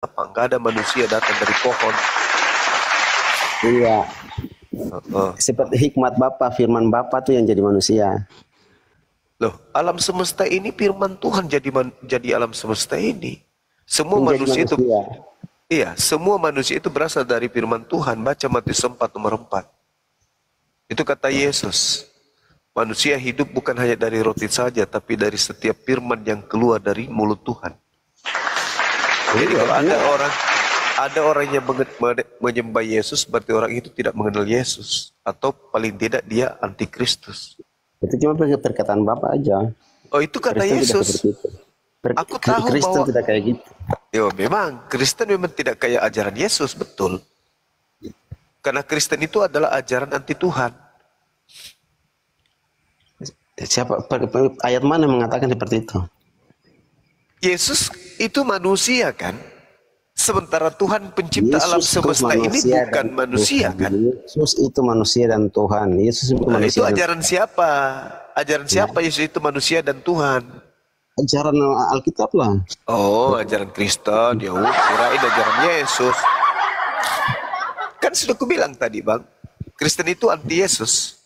apa? Nggak ada manusia datang dari pohon. Iya, Heeh. seperti hikmat Bapa, firman Bapa tuh yang jadi manusia. Loh, alam semesta ini firman Tuhan jadi alam semesta ini. Semua Menjadi manusia itu, manusia. iya, semua manusia itu berasal dari firman Tuhan. Baca Matius 4 nomor 4. Itu kata Yesus. Manusia hidup bukan hanya dari roti saja, tapi dari setiap firman yang keluar dari mulut Tuhan. Jadi kalau ada orang yang menyembah Yesus, berarti orang itu tidak mengenal Yesus, atau paling tidak dia antikristus. Itu cuma perkataan Bapak aja. Oh, itu kata Kristen tidak Yesus. seperti itu. Aku tahu Kristen bahwa tidak kayak gitu. ya memang Kristen memang tidak kayak ajaran Yesus, betul. Karena Kristen itu adalah ajaran anti Tuhan. Siapa ayat mana yang mengatakan seperti itu? Yesus itu manusia kan? Sementara Tuhan pencipta alam Yesus itu semesta ini manusia bukan dan manusia Tuhan. kan? Yesus itu manusia dan Tuhan. Yesus itu Nah, manusia itu dan ajaran siapa? Ajaran siapa Yesus itu manusia dan Tuhan? ajaran Alkitab lah. Oh, ajaran Kristen. Ya kirain ajaran Yesus. Kan sudah kubilang tadi, Bang. Kristen itu anti Yesus.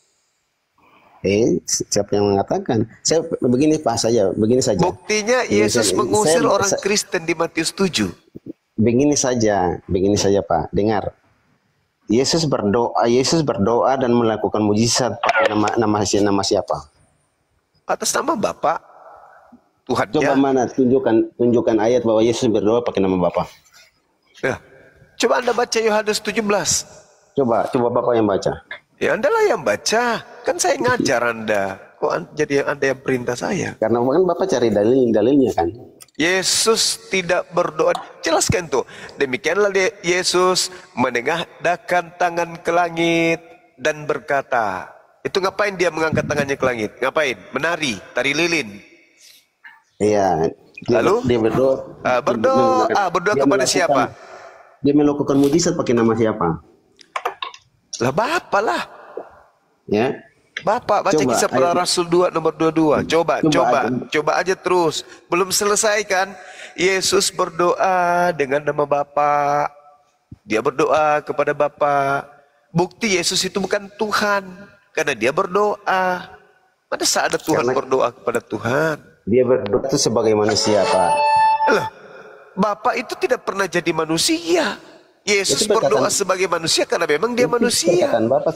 Siapa yang mengatakan? Saya begini saja. Buktinya Yesus mengusir orang Kristen di Matius 7. Begini saja Pak, dengar. Yesus berdoa dan melakukan mujizat pakai nama siapa? Atas nama Bapa. Tuhan. Coba mana tunjukkan ayat bahwa Yesus berdoa pakai nama Bapa. Ya. Coba Anda baca Yohanes 17. Coba Bapak yang baca. Ya Anda lah yang baca. Kan saya ngajar Anda. Kok jadi Anda yang perintah saya? Karena kan Bapak cari dalilnya kan. Yesus tidak berdoa. Jelaskan tuh. Demikianlah Yesus menengadahkan tangan ke langit dan berkata. Itu ngapain dia mengangkat tangannya ke langit? Ngapain? Menari, tari lilin. Iya. Lalu? Dia berdoa. Berdoa kepada siapa? Dia melakukan mujizat pakai nama siapa? Lah Bapa lah. Ya. Bapak baca Kisah Para Rasul 2 nomor 22. Coba aja terus. Belum selesai kan? Yesus berdoa dengan nama Bapa. Dia berdoa kepada Bapa. Bukti Yesus itu bukan Tuhan karena dia berdoa. Mana ada Tuhan berdoa kepada Tuhan? Dia berdoa itu sebagai manusia, Pak. Loh, Bapa itu tidak pernah jadi manusia. Yesus berdoa sebagai manusia karena memang dia manusia. Itu Bapak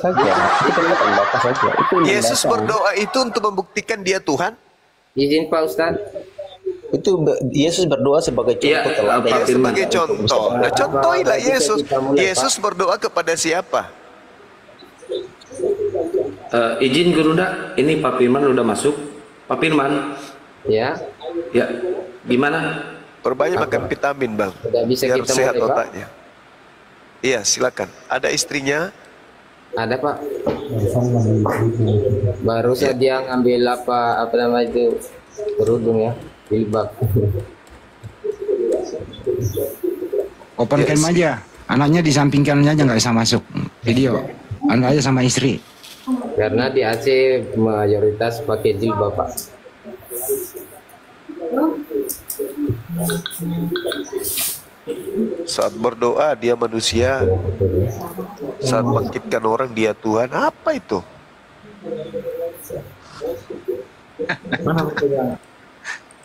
saja. Yesus berdoa itu untuk membuktikan dia Tuhan. Izin Pak Ustadz. Itu Yesus berdoa sebagai contoh. Sebagai contoh. Nah, contohilah Yesus. Yesus berdoa kepada siapa? Izin Guru Dak, ini Pak Firman udah masuk. Pak Firman. Ya. Ya. Gimana? Perbanyak makan vitamin, Bang. Udah bisa biar kita sehat mulai, otaknya. Iya, silakan. Ada istrinya? Ada, Pak. Baru saja dia ngambil apa nama itu kerudung ya, jilbab. Open cam aja. Anaknya disampingkan aja nggak bisa masuk video. Anda aja sama istri. Karena di Aceh mayoritas pakai jilbab, Pak. Saat berdoa dia manusia. Saat bangkitkan orang dia Tuhan. Apa itu?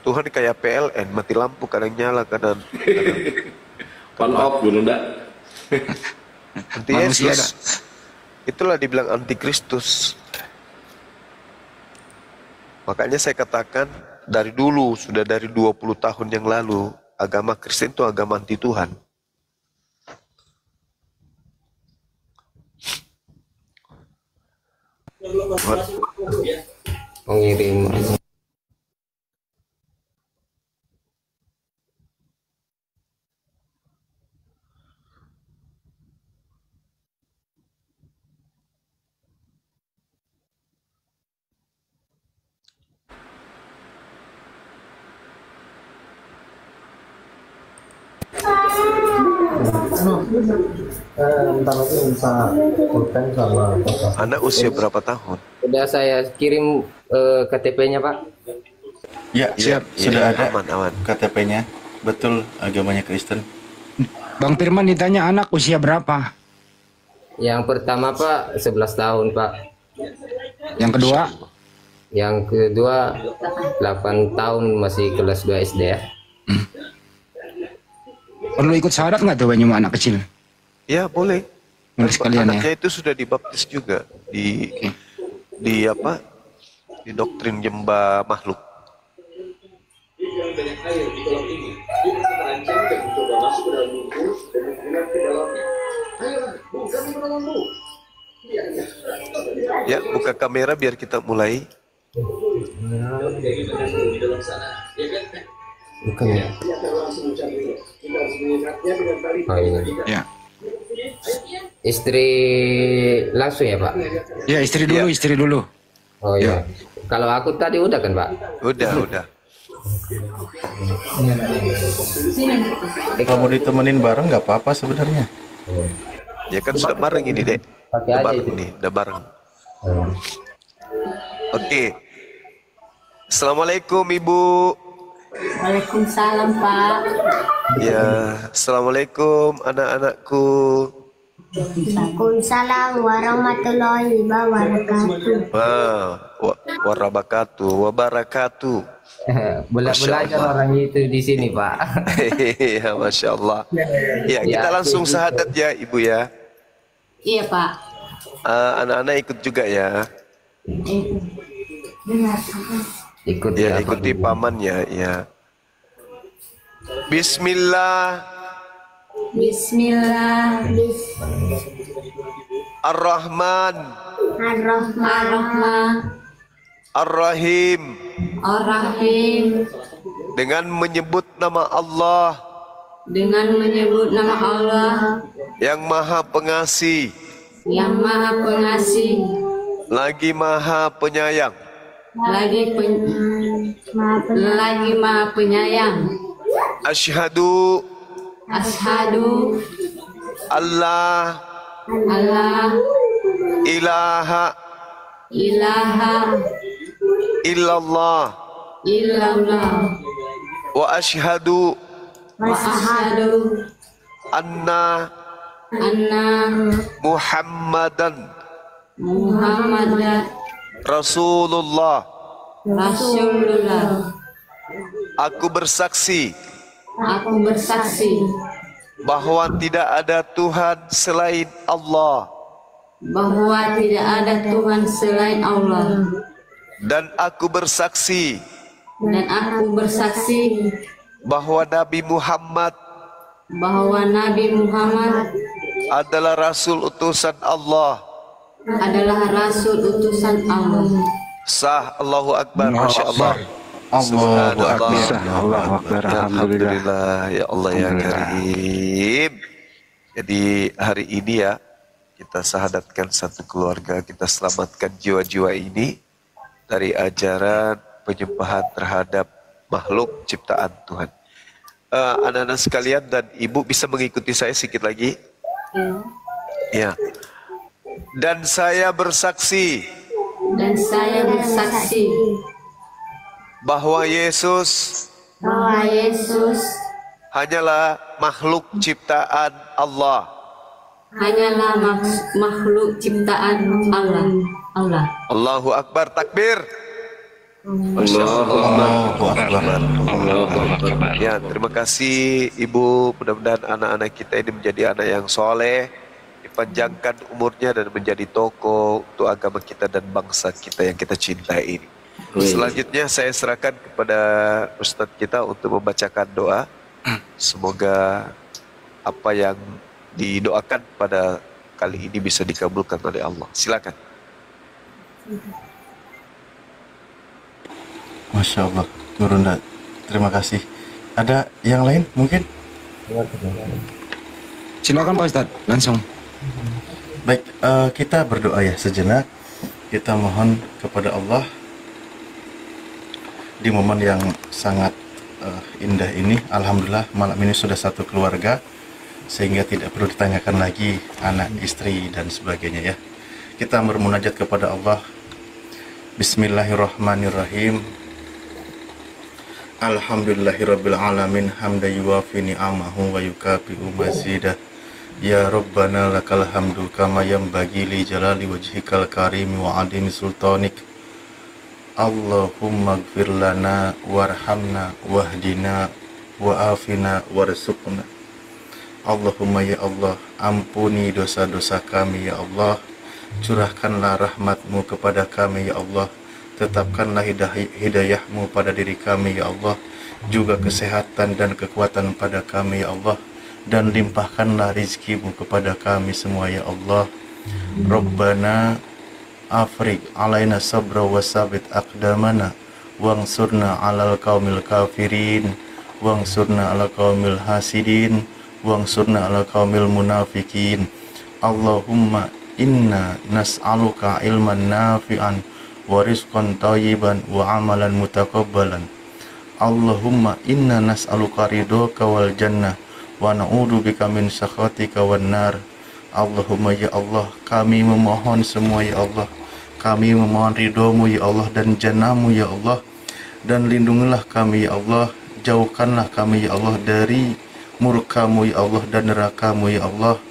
Tuhan kayak PLN, mati lampu kadang nyala kadang on off dulu enggak. Anti Yesus. Itulah dibilang antikristus. Makanya saya katakan dari dulu, sudah dari 20 tahun yang lalu, agama Kristen itu agama anti Tuhan. Mengirim Anak usia berapa tahun? Sudah saya kirim KTP-nya, Pak. Ya, siap. Sudah ada aman. KTP-nya. Betul, agamanya Kristen. Bang Firman ditanya anak usia berapa? Yang pertama Pak 11 tahun Pak. Yang kedua? Yang kedua 8 tahun masih kelas 2 SD ya. Perlu ikut syarat nggak tuh Banyuma anak kecil? Ya boleh. Sekalian Anaknya ya. itu sudah dibaptis juga di apa? Di doktrin Jemba Makhluk. Ya, buka kamera biar kita mulai. Bukan ya? Oh, iya. Ya. Istri langsung ya Pak? Ya istri dulu, istri dulu. Oh iya. Kalau aku tadi udah kan Pak? Udah. Kalau mau ditemenin bareng nggak apa-apa sebenarnya. Ya kan sudah bareng ini, Dek. Pakai Udah aja bareng itu. ini, udah bareng. Oke. Assalamualaikum Ibu. Waalaikumsalam Pak. Ya, assalamualaikum anak-anakku. Waalaikumsalam warahmatullahi wabarakatuh. Wabarakatuh. Belajar orang itu di sini Pak. Ya, masya Allah. Ya, kita langsung syahadat ya, Ibu ya. Iya Pak. Anak-anak ikut juga ya. Ikut Ya, ya. ikuti pamannya ya. Bismillah. Bismillah. Ar-Rahman. Ar-Rahman. Ar-Rahim. Ar-Rahim. Dengan menyebut nama Allah Dengan menyebut nama Allah yang Maha Pengasih, yang Maha Pengasih, lagi Maha Penyayang. lagi Maha Penyayang. Asyhadu Asyhadu Allah alla ilaha ilaha illallah illallah wa asyhadu wa asyhadu anna anna Muhammadan Muhammadan Rasulullah. Rasulullah. Aku bersaksi Aku bersaksi bahwa tidak ada Tuhan selain Allah, bahwa tidak ada Tuhan selain Allah, dan aku bersaksi dan aku bersaksi bahwa Nabi Muhammad bahwa Nabi Muhammad adalah Rasul utusan Allah. adalah Rasul utusan Allah. Sah. Allahu Akbar. Masya Allah. Allahu Akbar. Allahu Akbar. Alhamdulillah. Ya Allah ya Karim. Jadi hari ini ya kita syahadatkan satu keluarga, kita selamatkan jiwa-jiwa ini dari ajaran penyembahan terhadap makhluk ciptaan Tuhan. Anak-anak sekalian dan ibu bisa mengikuti saya sedikit lagi. Ya. Dan saya bersaksi Dan saya bersaksi bahwa Yesus bahwa Yesus hanyalah makhluk ciptaan Allah. hanyalah makhluk ciptaan Allah. Allahu Akbar, takbir. Allahu Akbar. Ya, terima kasih Ibu. Mudah-mudahan anak-anak kita ini menjadi anak yang soleh, dipanjangkan umurnya dan menjadi tokoh untuk agama kita dan bangsa kita yang kita cintai ini. Selanjutnya saya serahkan kepada Ustadz kita untuk membacakan doa. Semoga apa yang didoakan pada kali ini bisa dikabulkan oleh Allah. Silakan. Masya Allah, Gurunda. Terima kasih. Ada yang lain mungkin? Silakan Pak Ustadz, langsung. Baik, kita berdoa ya sejenak. Kita mohon kepada Allah di momen yang sangat indah ini. Alhamdulillah malam ini sudah satu keluarga, sehingga tidak perlu ditanyakan lagi anak, istri, dan sebagainya ya. Kita bermunajat kepada Allah. Bismillahirrahmanirrahim. Alhamdulillahirabbil alamin hamda yuwafi ni'amahu wa yukafi'u mazidah. Ya Rabbana lakal hamdu kama yanbaghi li jalali wajhikal karim wa adimi sultanik. Allahumma ighfir lana warhamna wahdina wa afina warzuqna. Allahumma ya Allah, ampuni dosa-dosa kami ya Allah. Curahkanlah rahmat-Mu kepada kami ya Allah. Tetapkanlah hidayah-Mu pada diri kami ya Allah. Juga kesehatan dan kekuatan pada kami ya Allah. Dan limpahkanlah rizki-Mu kepada kami semua ya Allah. Rabbana afrig alaina sabra wa sabit aqdamana wangsurna alal qaumil kafirin wangsurna ala qaumil hasidin wangsurna ala qaumil munafikin. Allahumma inna nas'aluka ilman nafi'an wa rizqan thayyiban wa amalan mutakabbalan. Allahumma inna nas'aluka ridhaka wal jannah wa na'udzu bika min sakhatika wan nar. Allahumma ya Allah, kami memohon semua ya Allah. Kami memohon ridho-Mu ya Allah dan jannah-Mu ya Allah. Dan lindungilah kami ya Allah. Jauhkanlah kami ya Allah dari murka-Mu ya Allah dan neraka-Mu ya Allah.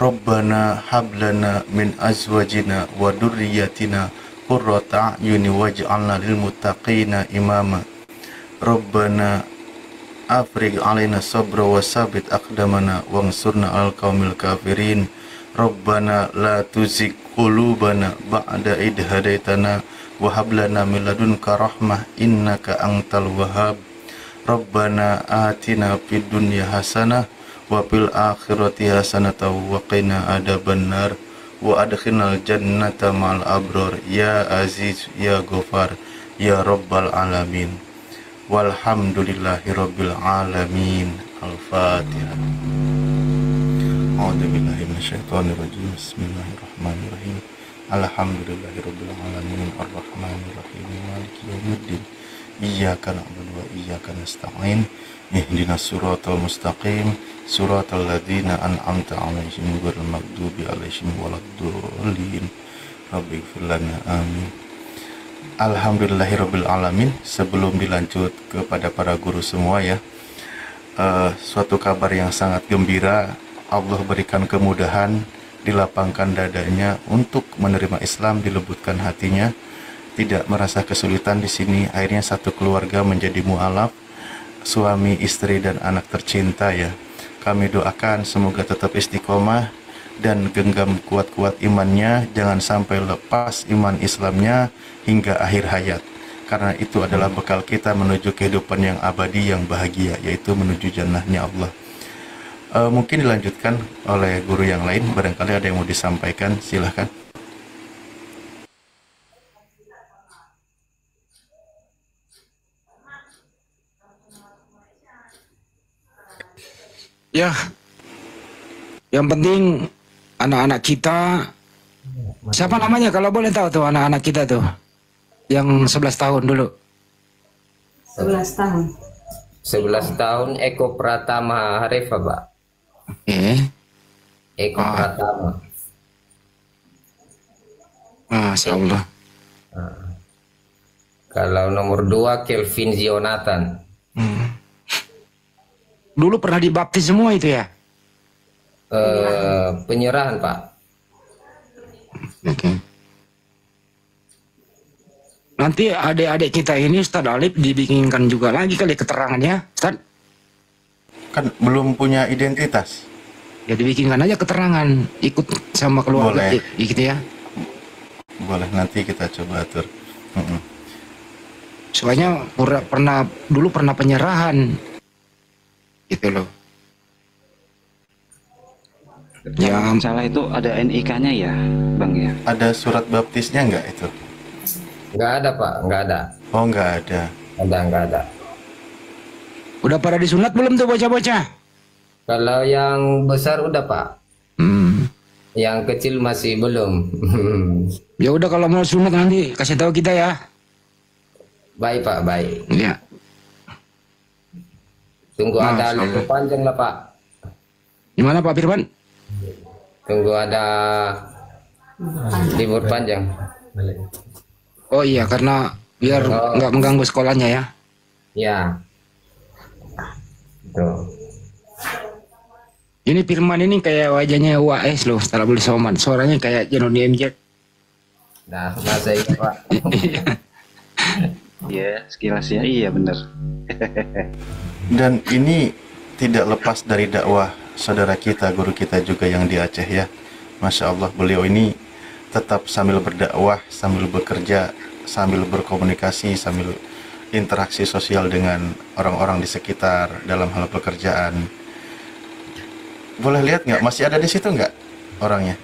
Rabbana hablana min azwajina wa durriyyatina qurrata a'yuni waj'alna lil muttaqina imama. Rabbana afrig alaina sabra wa sabit aqdamana wangsurna al qaumil kafirin. Rabbana la tuzigh qulubana ba'da idh hadaitana wa hab lana min ladunka rahmah innaka antal wahhab. Rabbana atina fid dunya hasanah wa fil akhirati hasanah wa qina adzabannar wa adkhilnal jannata ma'al abrar ya aziz ya ghafar ya rabbal alamin. Walhamdulillahi rabbil alamin. Al-Fatihah. A'udzubillahi minasyaitonir rajim. Bismillahirrahmanirrahim. Alhamdulillahi rabbil alamin arrahmanir rahim maliki yaumiddin. Iyyaka na'budu wa iyyaka nasta'in. Ihdinas siratal mustaqim. Siratal ladzina an'amta 'alaihim ghairil maghdubi 'alaihim waladdallin. Rabbighfir lana amin. Alhamdulillahirabbil alamin. Sebelum dilanjut kepada para guru semua ya, suatu kabar yang sangat gembira. Allah berikan kemudahan, dilapangkan dadanya untuk menerima Islam, dilembutkan hatinya, tidak merasa kesulitan di sini. Akhirnya satu keluarga menjadi mu'alaf, suami, istri dan anak tercinta ya. Kami doakan semoga tetap istiqomah dan genggam kuat-kuat imannya, jangan sampai lepas iman Islamnya hingga akhir hayat, karena itu adalah bekal kita menuju kehidupan yang abadi, yang bahagia, yaitu menuju jannahnya Allah. Mungkin dilanjutkan oleh guru yang lain, barangkali ada yang mau disampaikan, silahkan. Ya, yang penting anak-anak kita, siapa namanya kalau boleh tahu tuh anak-anak kita tuh yang 11 tahun dulu? 11 tahun. 11 tahun Eko Pratama Harifa, Pak. Eko Pratama. Masya Allah. Kalau nomor 2 Kelvin Zionatan. Dulu pernah dibaptis semua itu ya? Penyerahan, Pak. Oke. Nanti adik-adik kita ini Ustadz Alif dibikinkan juga lagi kali keterangannya, Ustadz. Kan belum punya identitas. Ya dibikinkan aja keterangan, ikut sama keluarga gitu ya. Boleh, nanti kita coba atur. Soalnya dulu pernah penyerahan, gitu loh. Yang salah itu ada NIK-nya ya, Bang ya? Ada surat baptisnya nggak itu? Nggak ada, Pak, nggak ada. Oh, nggak ada. Nggak ada. Udah pada disunat belum tuh bocah-bocah? Kalau yang besar udah, Pak. Yang kecil masih belum. Ya udah, kalau mau sunat nanti kasih tahu kita ya. Baik, Pak, baik. Iya. Tunggu ada libur panjang lah, Pak. Gimana Pak Firman? Tunggu ada libur panjang. Oh iya, karena biar nggak mengganggu sekolahnya ya. Ya. Tuh. Ini Firman ini kayak wajahnya UAS loh, setelah beli Somad. Suaranya kayak Jenoni MJ. Nah, masa itu Pak. Iya, sekilas ya, iya bener. Dan ini tidak lepas dari dakwah saudara kita, guru kita juga yang di Aceh ya. Masya Allah, beliau ini tetap sambil berdakwah, sambil bekerja, sambil berkomunikasi, sambil interaksi sosial dengan orang-orang di sekitar dalam hal pekerjaan. Boleh lihat nggak? Masih ada di situ nggak orangnya?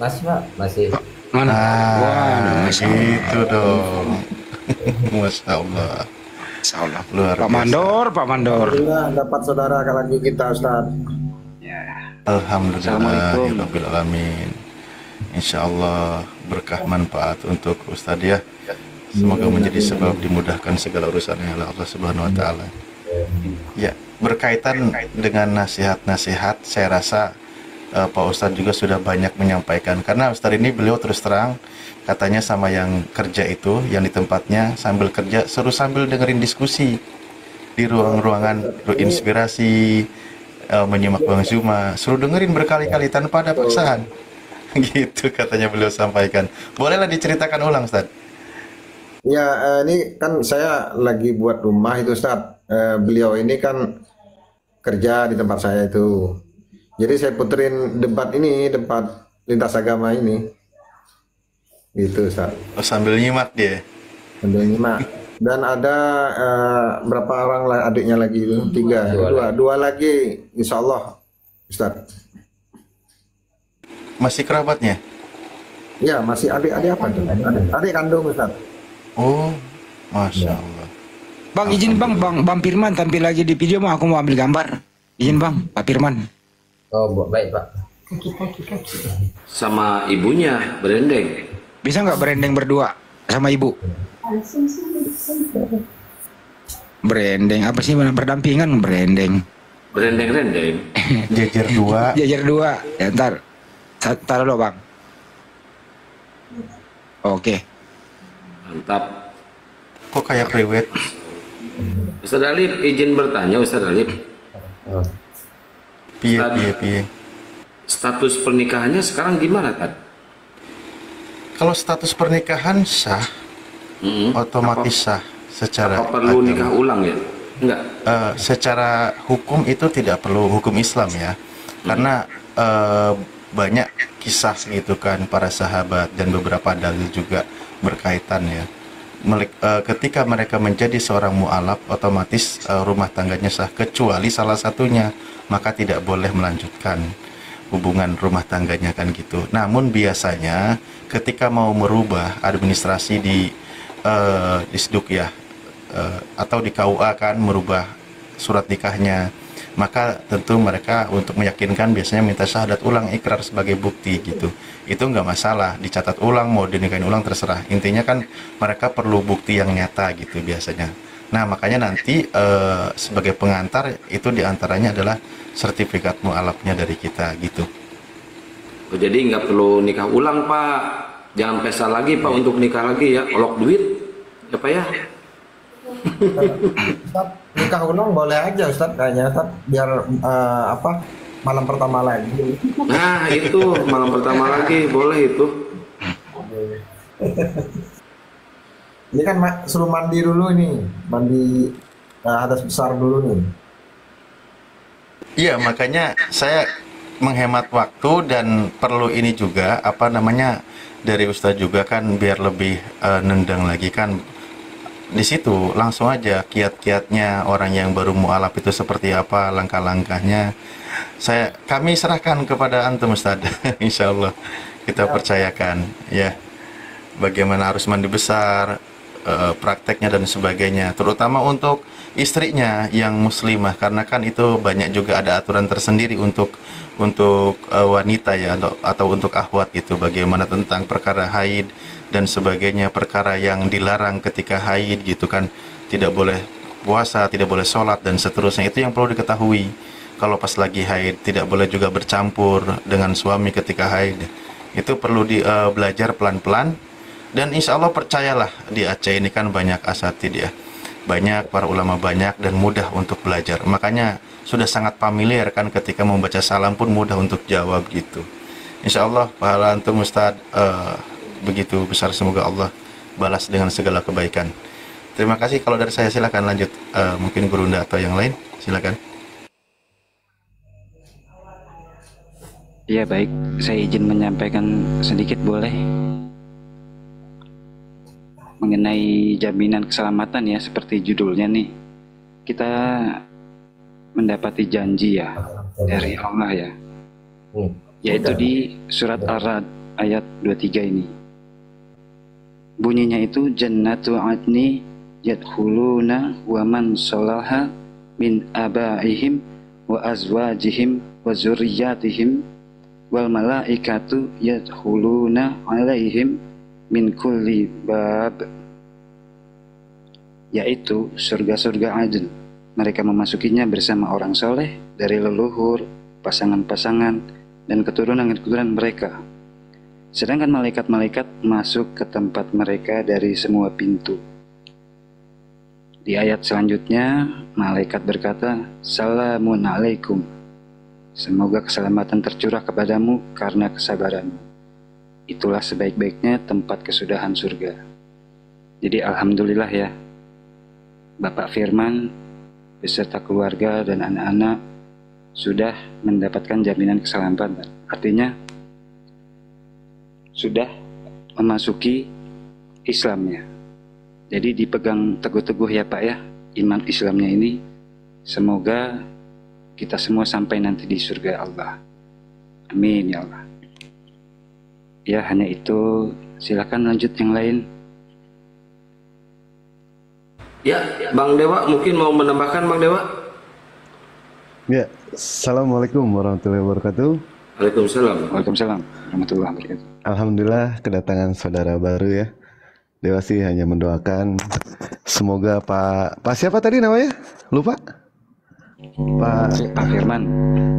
Masih Pak, masih. Mana? Wah, gitu dong. Masya Allah. Masya Allah. Luar Pak biasa. Mandor, Pak Mandor. Alhamdulillah dapat saudara lagi kita Ustaz. Alhamdulillah, Assalamualaikum. ya Rabbil Alamin. Insya Allah berkah manfaat untuk Ustadz ya. Semoga menjadi sebab dimudahkan segala urusannya oleh Allah Subhanahu Wa Taala. Ya, berkaitan dengan nasihat-nasihat, saya rasa Pak Ustadz juga sudah banyak menyampaikan. Karena Ustadz ini beliau terus terang katanya sama yang kerja itu, yang di tempatnya sambil kerja, seru sambil dengerin diskusi di ruang-ruangan inspirasi, menyimak Bang Zuma, suruh dengerin berkali-kali tanpa ada paksaan. Gitu katanya beliau sampaikan. Bolehlah diceritakan ulang, Ustaz? Ya, ini kan saya lagi buat rumah itu Ustaz. Beliau ini kan kerja di tempat saya itu. Jadi saya puterin debat ini, debat lintas agama ini. Gitu Ustaz. Oh, sambil nyimak dia. Sambil nyimak. Dan ada berapa orang adiknya lagi itu? Dua lagi, insya Allah Ustaz. Masih kerabatnya? Ya, masih adik apa tuh? Adik kandung Ustaz. Oh, Masya Allah. Bang izin Bang Firman tampil lagi di video, mau aku mau ambil gambar. Izin Bang, Pak Firman. Oh, baik Pak. Sama ibunya berendeng. Bisa nggak berendeng berdua sama ibu? Berendeng apa sih, berdampingan berendeng. Berendeng-rendeng. Jajar dua. Jajar dua. Ya ntar taruh lo Bang. Oke. Mantap. Kok kayak priwet? Ustaz Alif, izin bertanya Ustaz Alif. Piye. Status pernikahannya sekarang gimana, Tad? Kalau status pernikahan sah, otomatis sah secara Apa perlu agama. nikah ulang ya? Enggak. Secara hukum itu tidak perlu, hukum Islam ya, karena banyak kisah gitu kan para sahabat dan beberapa dalil juga berkaitan ya. Ketika mereka menjadi seorang mu'alaf, otomatis rumah tangganya sah, kecuali salah satunya, maka tidak boleh melanjutkan hubungan rumah tangganya kan gitu. Namun biasanya ketika mau merubah administrasi di SDUK ya, atau di KUA kan merubah surat nikahnya, maka tentu mereka untuk meyakinkan biasanya minta syahadat ulang, ikrar sebagai bukti gitu. Itu nggak masalah, dicatat ulang, mau dinikahin ulang terserah. Intinya kan mereka perlu bukti yang nyata gitu biasanya. Nah makanya nanti sebagai pengantar itu diantaranya adalah sertifikat mu'alafnya dari kita gitu. Oh, jadi nggak perlu nikah ulang Pak. Jangan pesta lagi Pak untuk nikah lagi ya. Olok duit. Ya Pak ya. Ustaz, nikah ulang boleh aja Ustaz kayaknya Ustaz, biar malam pertama lagi. Nah itu malam pertama lagi boleh itu. Ini kan suruh mandi dulu ini, mandi hadas besar dulu nih. Iya, makanya saya menghemat waktu dan perlu ini juga dari Ustadz juga kan biar lebih nendang lagi kan. Di situ langsung aja kiat-kiatnya orang yang baru mu'alaf itu seperti apa, langkah-langkahnya kami serahkan kepada antum Ustadz. Insya Allah kita percayakan ya, bagaimana harus mandi besar, prakteknya dan sebagainya, terutama untuk istrinya yang muslimah, karena kan itu banyak juga ada aturan tersendiri untuk wanita ya, atau untuk akhwat gitu, bagaimana tentang perkara haid dan sebagainya, perkara yang dilarang ketika haid gitu kan, tidak boleh puasa, tidak boleh sholat dan seterusnya. Itu yang perlu diketahui. Kalau pas lagi haid tidak boleh juga bercampur dengan suami ketika haid. Itu perlu belajar pelan-pelan. Dan insya Allah percayalah di Aceh ini kan banyak asatid ya. banyak, para ulama banyak, dan mudah untuk belajar. Makanya sudah sangat familiar kan ketika membaca salam pun mudah untuk jawab gitu. Insya Allah pahala antum Ustadz begitu besar, semoga Allah balas dengan segala kebaikan. Terima kasih. Kalau dari saya silakan lanjut, mungkin Gurunda atau yang lain silakan. Ya baik, saya izin menyampaikan sedikit boleh mengenai jaminan keselamatan ya, seperti judulnya nih. Kita mendapati janji ya dari Allah ya, yaitu di surat Ar-Ra'd ayat 23 ini. Bunyinya itu jannatu adni yadkhuluna wa man sholaha min abaihim wa azwajihim wa zurriyatihim wal malaikatu yadkhuluna alaihim min kulli bab, yaitu surga-surga Aden. Mereka memasukinya bersama orang soleh dari leluhur, pasangan-pasangan, dan keturunan-keturunan mereka. Sedangkan malaikat-malaikat masuk ke tempat mereka dari semua pintu. Di ayat selanjutnya, malaikat berkata, Salamun alaikum. Semoga keselamatan tercurah kepadamu karena kesabaranmu. Itulah sebaik-baiknya tempat kesudahan surga. Jadi alhamdulillah ya, Bapak Firman beserta keluarga dan anak-anak sudah mendapatkan jaminan keselamatan. Artinya sudah memasuki Islamnya. Jadi dipegang teguh-teguh ya Pak ya, iman Islamnya ini. Semoga kita semua sampai nanti di surga Allah. Amin ya Allah. Ya hanya itu, silakan lanjut yang lain. Ya, Bang Dewa mungkin mau menambahkan, Bang Dewa? Ya, Assalamualaikum warahmatullahi wabarakatuh. Waalaikumsalam. Waalaikumsalam warahmatullahi wabarakatuh. Alhamdulillah kedatangan saudara baru ya. Dewa sih hanya mendoakan semoga Pak siapa tadi namanya? Lupa? Pak Firman.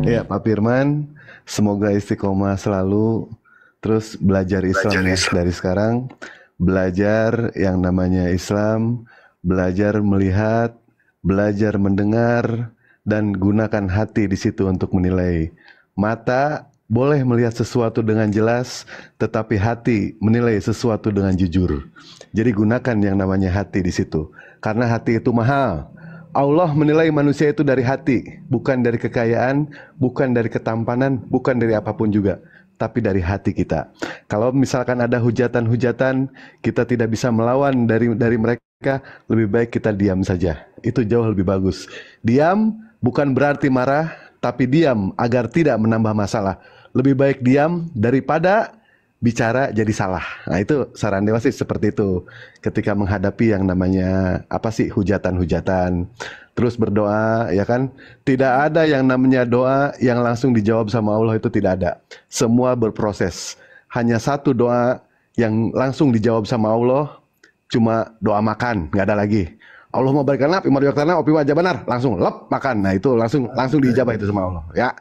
Ya, Pak Firman, semoga istiqomah selalu, terus belajar Islam ya dari sekarang, belajar yang namanya Islam, belajar melihat, belajar mendengar, dan gunakan hati di situ untuk menilai. Mata boleh melihat sesuatu dengan jelas, tetapi hati menilai sesuatu dengan jujur. Jadi gunakan yang namanya hati di situ, karena hati itu mahal. Allah menilai manusia itu dari hati, bukan dari kekayaan, bukan dari ketampanan, bukan dari apapun juga, tapi dari hati kita. Kalau misalkan ada hujatan-hujatan, kita tidak bisa melawan dari mereka, lebih baik kita diam saja. Itu jauh lebih bagus. Diam bukan berarti marah, tapi diam agar tidak menambah masalah. Lebih baik diam daripada bicara jadi salah. Nah itu saran Dewa sih seperti itu. Ketika menghadapi yang namanya hujatan-hujatan, terus berdoa ya kan. Tidak ada yang namanya doa yang langsung dijawab sama Allah, itu tidak ada. Semua berproses. Hanya satu doa yang langsung dijawab sama Allah, cuma doa makan, nggak ada lagi. Allah mau berikan lap, imar yaktana, opi wajah benar, langsung lep makan. Nah itu langsung dijabah itu sama Allah ya.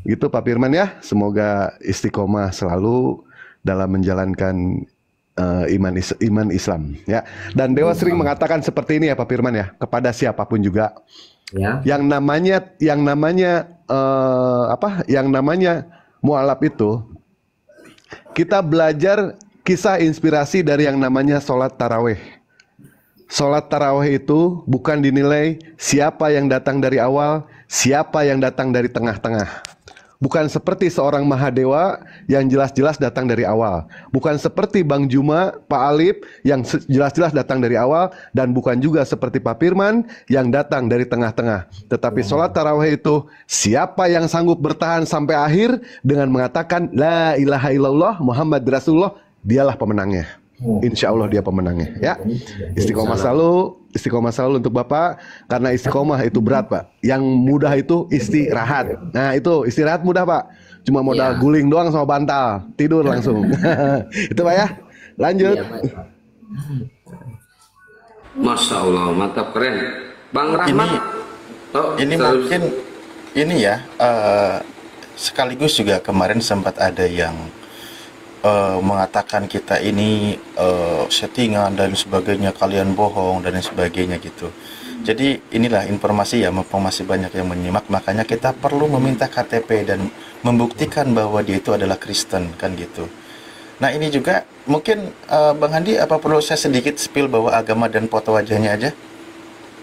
Gitu Pak Firman ya. Semoga istiqomah selalu dalam menjalankan iman Islam ya. Dan Dewa sering mengatakan seperti ini ya Pak Firman ya, kepada siapapun juga ya. Yang namanya mualaf itu, kita belajar kisah inspirasi dari yang namanya sholat taraweh. Sholat taraweh itu bukan dinilai siapa yang datang dari awal, siapa yang datang dari tengah-tengah. Bukan seperti seorang Mahadewa yang jelas-jelas datang dari awal. Bukan seperti Bang Juma, Pak Alip yang jelas-jelas datang dari awal. Dan bukan juga seperti Pak Firman yang datang dari tengah-tengah. Tetapi sholat tarawih itu, siapa yang sanggup bertahan sampai akhir dengan mengatakan La ilaha illallah Muhammad Rasulullah, dialah pemenangnya. Insya Allah dia pemenangnya ya. Istiqomah selalu untuk Bapak, karena istiqomah itu berat Pak. Yang mudah itu istirahat. Nah itu istirahat mudah Pak, cuma modal guling doang sama bantal, tidur langsung. Itu Pak ya. Lanjut. Masya Allah, mantap, keren. Bang Rahmat. Ini mungkin ini ya, sekaligus juga kemarin sempat ada yang mengatakan kita ini settingan dan sebagainya, kalian bohong dan lain sebagainya gitu. Jadi inilah informasi ya, mumpung masih banyak yang menyimak, makanya kita perlu meminta KTP dan membuktikan bahwa dia itu adalah Kristen kan gitu. Nah ini juga mungkin Bang Handi, apa perlu saya sedikit spill bahwa agama dan foto wajahnya aja?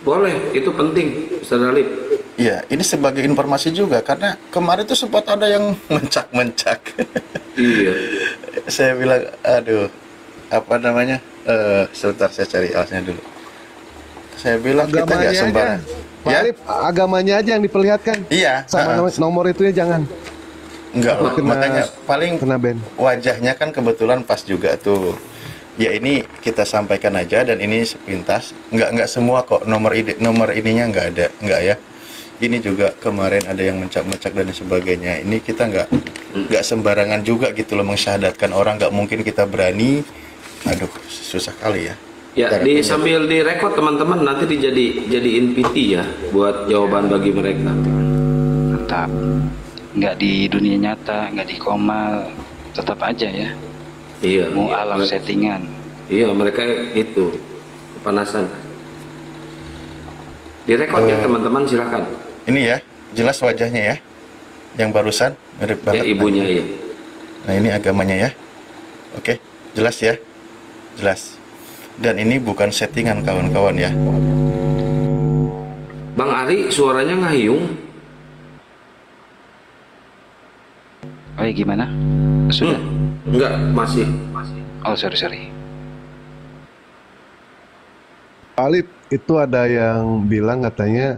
Boleh, itu penting, Ustaz Alif. Iya, ini sebagai informasi juga karena kemarin tuh sempat ada yang mencak-mencak. Iya. Saya bilang, aduh, apa namanya? Sebentar saya cari alasnya dulu. Saya bilang kita nggak sembarang. Pak Alif, agamanya aja yang diperlihatkan. Iya. Sama nomor itu ya jangan. Enggak, makanya paling kena ban. Wajahnya kan kebetulan pas juga tuh. Ya ini kita sampaikan aja dan ini sepintas. Enggak semua kok nomor ininya enggak ya. Ini juga kemarin ada yang mencak-mencak dan sebagainya. Ini kita enggak sembarangan juga gitu loh mensyahadatkan orang, enggak mungkin kita berani. Aduh, susah kali ya. Ya, sambil direkod teman-teman, nanti dijadiin PT ya buat jawaban bagi mereka. Tetap nggak di dunia nyata, nggak di komal, tetap aja ya. Iya. Mau alam settingan. Iya, mereka itu kepanasan. Direkod ya teman-teman, silakan. Ini ya, jelas wajahnya ya. Yang barusan mirip banget. Ya, ibunya ya. Nah, ini agamanya ya. Oke, jelas ya. Jelas. Dan ini bukan settingan kawan-kawan ya. Bang Ari suaranya ngayung. Oh ya, gimana? Sudah? Enggak, masih. Oh, sorry. Alif, itu ada yang bilang katanya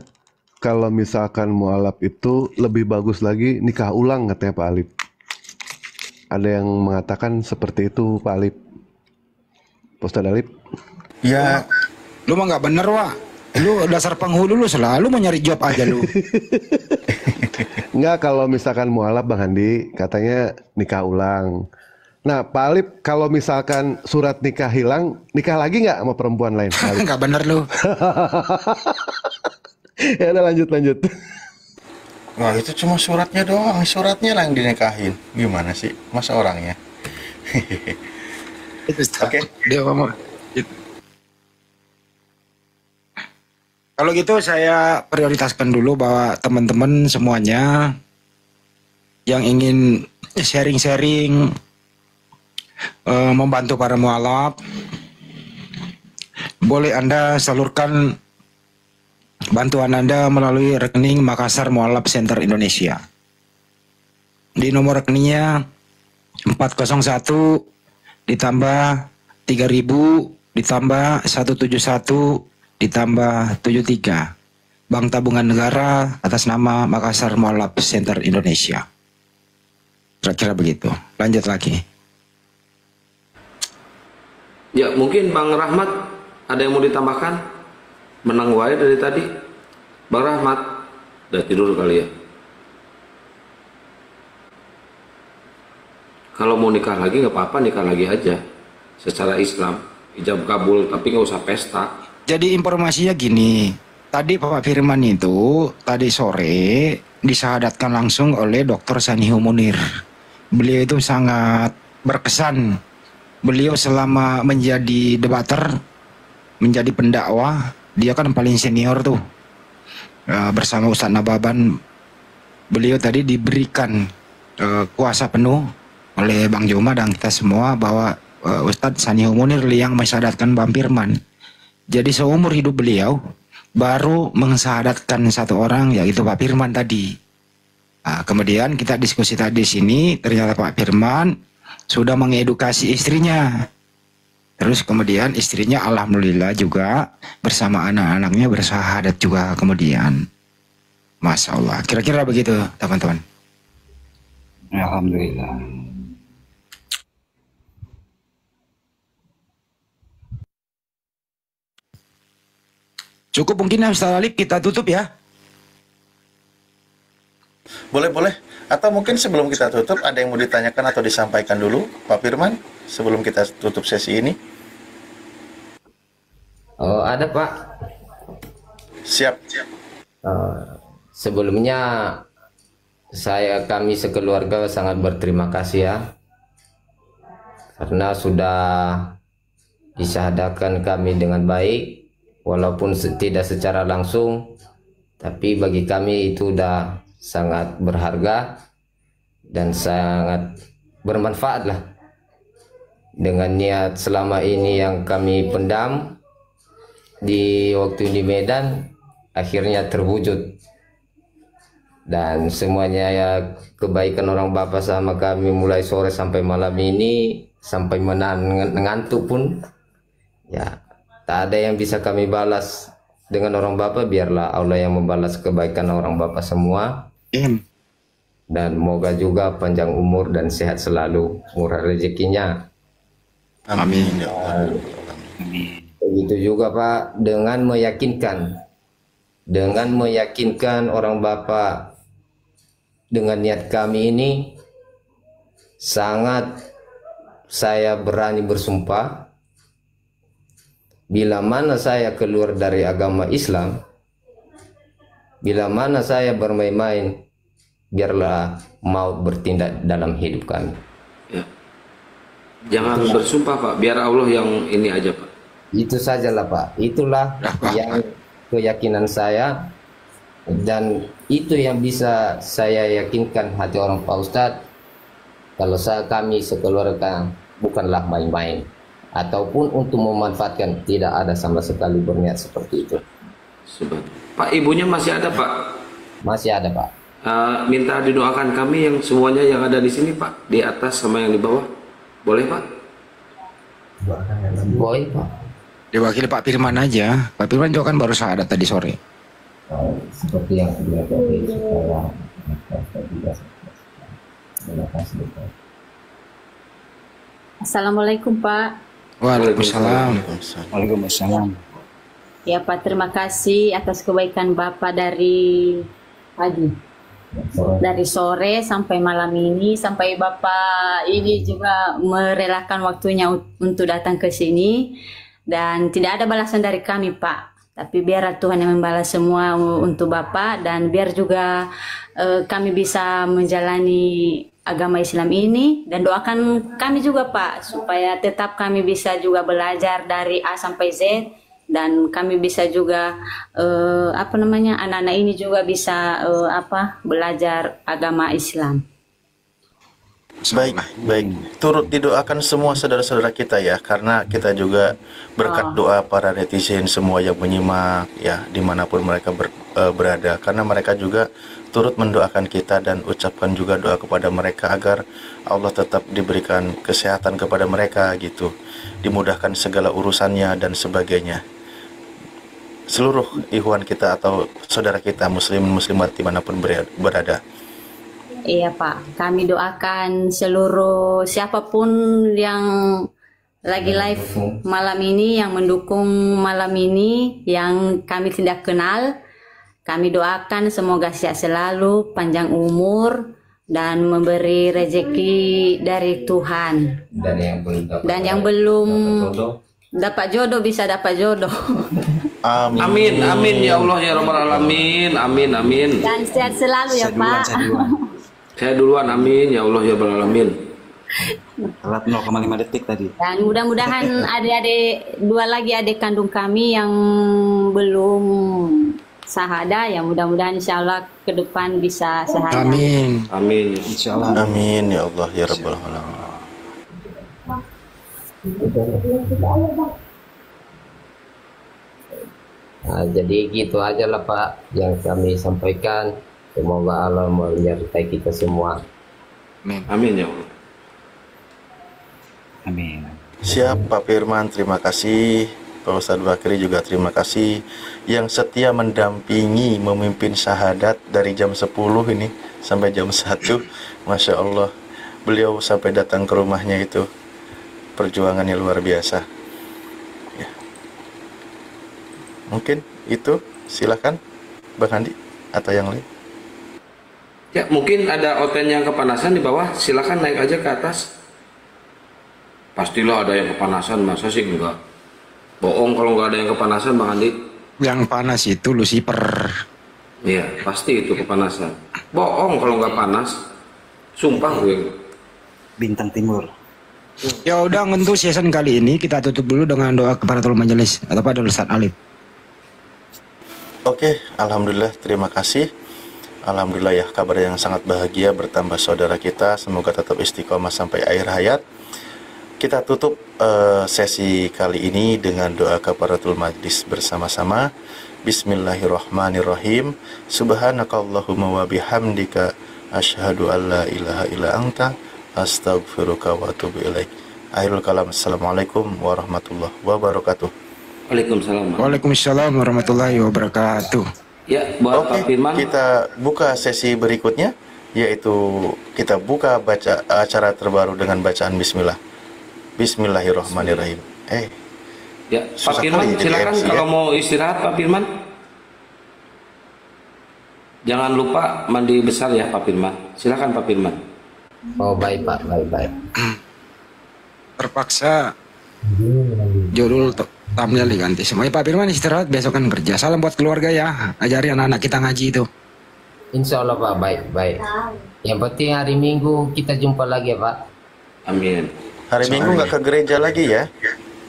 kalau misalkan mualaf itu lebih bagus lagi nikah ulang katanya Pak Alif. Ada yang mengatakan seperti itu Pak Alif. Ustaz Alif? Ya. Lu mah nggak bener, Wak. Lu dasar penghulu lu selalu mau nyari job aja lu. Enggak, kalau misalkan mualaf Bang Handi katanya nikah ulang. Nah Pak Alif, kalau misalkan surat nikah hilang, nikah lagi nggak sama perempuan lain? Nggak bener lu. Ya udah lanjut. Wah itu cuma suratnya doang, suratnya lah yang dinikahin. Gimana sih, masa orangnya? Oke. Dia ngomong. Kalau gitu saya prioritaskan dulu bahwa teman-teman semuanya yang ingin sharing-sharing membantu para mualaf, boleh Anda salurkan bantuan Anda melalui rekening Makassar Mualaf Center Indonesia. Di nomor rekeningnya 401 ditambah 3000 ditambah 171 ditambah 73, Bank Tabungan Negara atas nama Makassar Mualaf Center Indonesia. Kira-kira begitu. Lanjut lagi. Ya, mungkin Bang Rahmat ada yang mau ditambahkan? Menang wae dari tadi. Bang Rahmat udah tidur kali ya. Kalau mau nikah lagi nggak apa-apa, nikah lagi aja secara Islam, ijab kabul, tapi nggak usah pesta. Jadi informasinya gini, tadi Pak Firman itu tadi sore disahadatkan langsung oleh Dr. Sanihu Munir. Beliau itu sangat berkesan. Beliau selama menjadi debater, menjadi pendakwah, dia kan paling senior tuh. Bersama Ustadz Nababan, beliau tadi diberikan kuasa penuh oleh Bang Joma dan kita semua bahwa Ustadz Sanihu Munir yang mensyahadatkan Bang Firman. Jadi seumur hidup beliau baru mensyahadatkan satu orang, yaitu Pak Firman tadi. Nah, kemudian kita diskusi tadi di sini, ternyata Pak Firman sudah mengedukasi istrinya. Terus kemudian istrinya alhamdulillah juga bersama anak-anaknya bersyahadat juga kemudian. Masya Allah. Kira-kira begitu teman-teman. Alhamdulillah. Cukup mungkin ya Ustaz Alif, kita tutup ya. Boleh. Atau mungkin sebelum kita tutup ada yang mau ditanyakan atau disampaikan dulu Pak Firman sebelum kita tutup sesi ini? Oh, ada Pak. Siap. Sebelumnya kami sekeluarga sangat berterima kasih ya karena sudah disyahadakan kami dengan baik, walaupun tidak secara langsung, tapi bagi kami itu sudah sangat berharga dan sangat bermanfaat lah. Dengan niat selama ini yang kami pendam di waktu di Medan, akhirnya terwujud. Dan semuanya ya kebaikan orang Bapak sama kami mulai sore sampai malam ini, sampai mengantuk pun, ya tak ada yang bisa kami balas dengan orang Bapak, biarlah Allah yang membalas kebaikan orang Bapak semua. Dan moga juga panjang umur dan sehat selalu, murah rezekinya. Amin. Begitu juga Pak, dengan meyakinkan orang Bapak, dengan niat kami ini sangat saya berani bersumpah, bila mana saya keluar dari agama Islam, bila mana saya bermain-main, biarlah maut bertindak dalam hidup kami. Ya. Jangan bersumpah Pak, biar Allah yang ini aja Pak. Itu sajalah Pak, itulah yang keyakinan saya, dan itu yang bisa saya yakinkan hati orang Pak Ustadz. Kalau kami sekeluarga bukanlah main-main, ataupun untuk memanfaatkan, tidak ada sama sekali berniat seperti itu. Pak, ibunya masih ada Pak? Masih ada Pak. Minta didoakan kami yang semuanya yang ada di sini Pak, di atas sama yang di bawah, boleh Pak? Boleh Pak. Diwakili Pak Firman aja. Pak Firman juga kan baru syahadat tadi sore. Seperti yang sudah tadi, supaya Assalamualaikum Pak. Waalaikumsalam. Waalaikumsalam. Ya Pak, terima kasih atas kebaikan Bapak dari pagi, dari sore sampai malam ini, sampai Bapak ini juga merelakan waktunya untuk datang ke sini, dan tidak ada balasan dari kami Pak, tapi biar Tuhan yang membalas semua untuk Bapak, dan biar juga kami bisa menjalani agama Islam ini, dan doakan kami juga Pak, supaya tetap kami bisa juga belajar dari A sampai Z, dan kami bisa juga anak-anak ini juga bisa belajar agama Islam. Baik. Turut didoakan semua saudara-saudara kita ya, karena kita juga berkat doa para netizen semua yang menyimak ya, dimanapun mereka berada, karena mereka juga turut mendoakan kita, dan ucapkan juga doa kepada mereka agar Allah tetap diberikan kesehatan kepada mereka gitu, dimudahkan segala urusannya dan sebagainya. Seluruh ikhwan kita atau saudara kita muslimat dimanapun berada. Iya Pak, kami doakan seluruh siapapun yang lagi live malam ini, yang mendukung malam ini, yang kami tidak kenal, kami doakan semoga sehat selalu, panjang umur, dan memberi rezeki dari Tuhan. Dan yang belum dapat jodoh bisa dapat jodoh. Amin ya Allah ya Rabbal Alamin. Amin. Dan sehat selalu ya Pak. Saya duluan, amin ya Allah ya Rabbal Alamin. Telat 0,5 detik tadi. Dan mudah-mudahan adik-adik, dua lagi adik kandung kami yang belum sahada, ya mudah-mudahan insya Allah ke depan bisa sahada. Amin insya Allah. Amin ya Allah ya Rabbal Alamin. Nah, jadi gitu aja lah Pak yang kami sampaikan. Semoga Allah menyertai kita semua. Amin ya Allah. Amin. Siap Pak Firman, terima kasih. Pak Ustadz Bakri juga terima kasih, yang setia mendampingi memimpin syahadat dari jam 10 ini sampai jam 1. Masya Allah, beliau sampai datang ke rumahnya itu, perjuangannya luar biasa ya. Mungkin itu, silakan Bang Handi atau yang lain. Ya, mungkin ada oten yang kepanasan di bawah, silakan naik aja ke atas. Pastilah ada yang kepanasan, masa sih enggak? Bohong kalau nggak ada yang kepanasan, Bang Andi. Yang panas itu Lucifer. Iya, pasti itu kepanasan. Bohong kalau nggak panas. Sumpah gue. Bintang Timur. Ya udah, untuk season kali ini kita tutup dulu dengan doa keparatul majelis atau pada Ustaz Alif. Oke, alhamdulillah, terima kasih. Alhamdulillah ya, kabar yang sangat bahagia bertambah saudara kita. Semoga tetap istiqomah sampai akhir hayat. Kita tutup sesi kali ini dengan doa kafaratul majlis bersama-sama. Bismillahirrahmanirrahim. Subhanakallahumma wa bihamdika asyhadu an la ilaha illa anta astaghfiruka wa atubu ilaik. Akhirul kalam. Assalamualaikum warahmatullahi wabarakatuh. Waalaikumsalam. Waalaikumsalam warahmatullahi wabarakatuh. Ya, buat Pak Firman. Kita buka sesi berikutnya, yaitu kita buka baca acara terbaru dengan bacaan Bismillah. Bismillahirrahmanirrahim. Ya, Pak susah Firman, kali jadi silakan MC, kalau ya. mau istirahat Pak Firman. Jangan lupa mandi besar ya Pak Firman. Silakan Pak Firman. Oh baik Pak, baik. Terpaksa judul thumbnail diganti. Semuanya Pak Firman istirahat, besok kan kerja. Salam buat keluarga ya. Ajari anak-anak kita ngaji itu. Insya Allah Pak, baik. Yang penting hari Minggu kita jumpa lagi ya Pak. Amin. Hari Minggu nggak ke gereja lagi ya?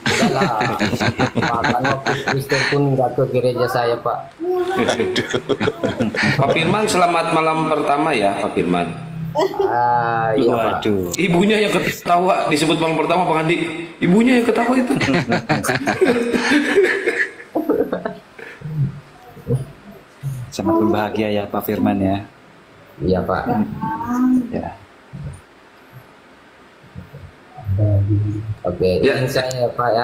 Enggak lah. Pak, karena Kristen pun nggak ke gereja saya Pak. Pak Firman, selamat malam pertama ya Pak Firman. Iya Pak. Ibunya yang ketawa disebut malam pertama Pak Andi. Ibunya yang ketawa itu. Sangat berbahagia ya Pak Firman ya. Iya Pak. Ya. Oke, Ya. izin saya Pak ya.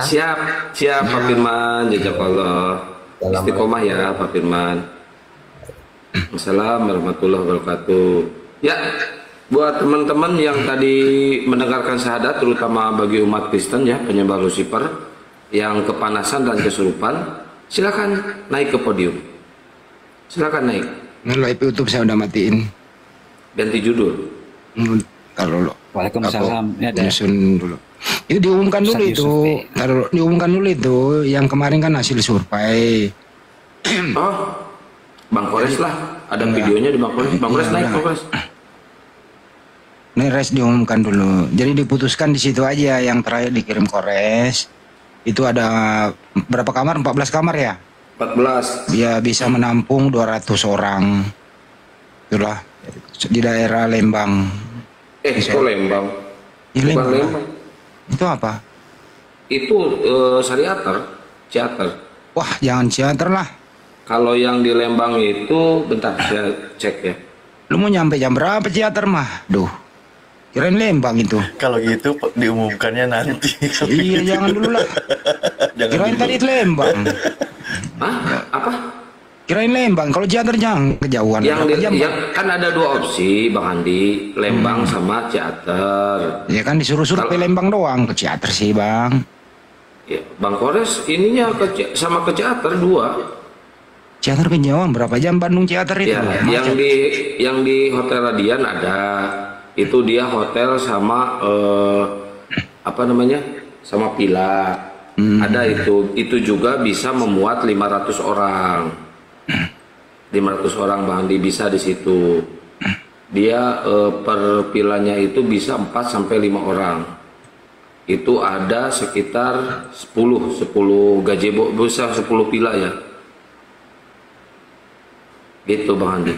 Siap Pak Firman. Jazakallah. Istiqomah ya Pak Firman. Assalamualaikum warahmatullahi wabarakatuh. Ya, buat teman-teman yang tadi mendengarkan syahadat, terutama bagi umat Kristen ya, penyembah Lucifer yang kepanasan dan kesurupan, silakan naik ke podium. Silakan naik. Live YouTube saya udah matiin. Ganti judul. Taruh dulu. Waalaikumsalam. Ya, Nyusun dulu. Itu diumumkan dulu Ustaz itu. Taruh, diumumkan dulu itu. Yang kemarin kan hasil survei. Oh, Bang Kores lah. Ada videonya di Bang Kores. Bang Kores naik, Bang Kores. Ini res diumumkan dulu. Jadi diputuskan di situ aja. Yang terakhir dikirim Kores. Itu ada berapa kamar? 14 kamar ya? 14. Dia bisa menampung 200 orang. Itulah di daerah Lembang. Kok Lembang? Di Bukan Lembang. Lembang. Itu apa? Itu Sariater, Ciater. Wah, jangan Ciater lah. Kalau yang di Lembang itu, bentar saya cek ya. Lu mau nyampe jam berapa Ciater mah? Duh. Kirain Lembang itu. Kalau gitu diumumkannya nanti. Iya, jangan dulu lah. Kirain tadi itu Lembang. Hah? Apa? Kirain Lembang. Kalau Ciater jangan kejauhan. Yang kan ada dua opsi Bang Andi, Lembang sama Ciater. Ya kan disuruh survei Lembang doang, ke Ciater sih Bang. Ya, Bang Kores ininya sama ke Ciater 2. Ciater kejauhan berapa jam Bandung Ciater itu? Ya, yang di Hotel Radian ada. Itu dia hotel sama apa namanya? Sama villa. Ada itu juga bisa memuat 500 orang. 500 orang Bang Andi bisa di situ. Dia per villanya itu bisa 4 sampai 5 orang. Itu ada sekitar 10 gazebo, bisa 10 villa ya. Gitu Bang Andi.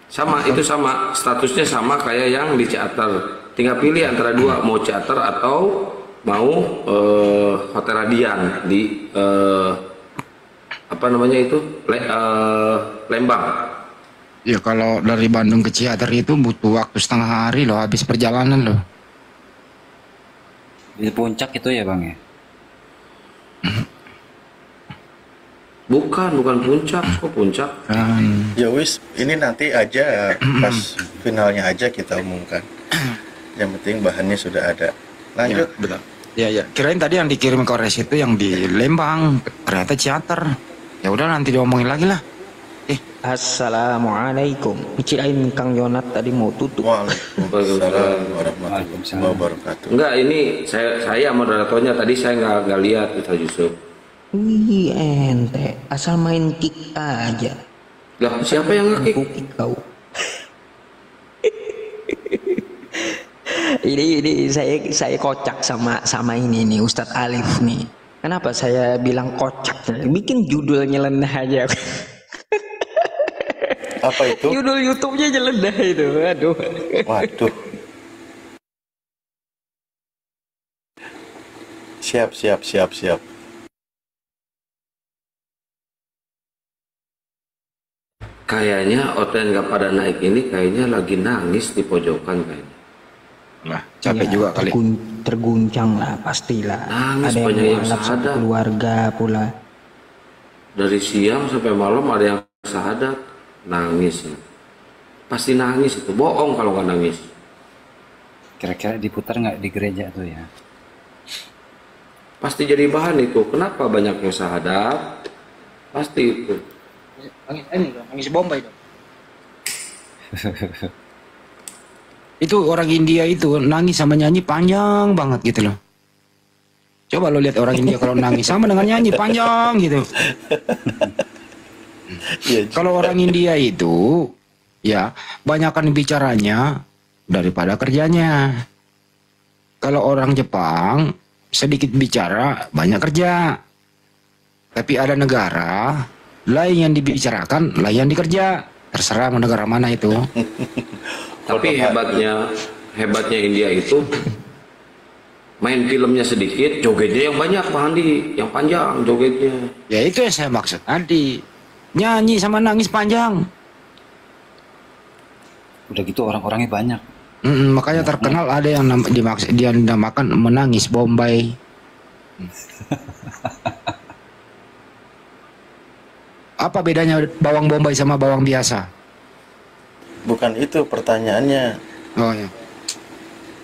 Sama, itu sama, statusnya sama kayak yang di Ciater. Tinggal pilih antara dua, mau Ciater atau mau Hotel Radian di apa namanya itu Lembang. Ya kalau dari Bandung ke Ciater itu butuh waktu setengah hari loh, habis perjalanan loh. Di puncak itu ya Bang ya? Bukan puncak, kok puncak? Ya wis, ini nanti aja pas finalnya aja kita umumkan. Yang penting bahannya sudah ada. Lanjut. Ya, betul. Ya. Kirain tadi yang dikirim Kores itu yang di Lembang, ternyata Ciater. Ya udah nanti diomongin lagi lah. Assalamualaikum. Kirain Kang Yonat tadi mau tutup. Waalaikumsalam warahmatullahi wabarakatuh. Enggak, ini saya moderatornya tadi saya nggak lihat Ustaz Yusuf. Wih ente, asal main kick aja. Lah siapa yang nge-kick? Kau. Ini saya kocak sama ini nih Ustadz Alif nih. Kenapa saya bilang kocak? Bikin judul nyeleneh aja. Apa itu? Judul YouTube-nya nyeleneh itu. Aduh. Waduh. Siap. Kayaknya OTN nggak pada naik ini kayaknya lagi nangis di pojokan kayaknya. Nah, capek juga kali. Terguncang lah pastilah. Nangis Ada banyak yang anak syahadat. keluarga pula. Dari siang sampai malam ada yang syahadat, nangis. Pasti nangis itu, bohong kalau nggak nangis. Kira-kira diputar nggak di gereja tuh ya? Pasti jadi bahan itu. Kenapa banyak yang syahadat? Pasti itu. Nangis Bombay dong. Itu orang India itu nangis sama nyanyi panjang banget gitu loh. Coba lo lihat orang India kalau nangis sama dengan nyanyi panjang gitu. Kalau orang India itu ya banyakkan bicaranya daripada kerjanya. Kalau orang Jepang sedikit bicara banyak kerja. Tapi ada negara lain yang dibicarakan, lain yang dikerja. Terserah mau negara mana itu. Tapi hebatnya India itu main filmnya sedikit, jogetnya yang banyak Pak Andi, yang panjang jogetnya. Ya itu yang saya maksud tadi. Nyanyi sama nangis panjang. Udah gitu orang-orangnya banyak. Makanya terkenal ada yang dia dinamakan menangis Bombay. Apa bedanya bawang Bombay sama bawang biasa? Bukan itu pertanyaannya. Oh ya.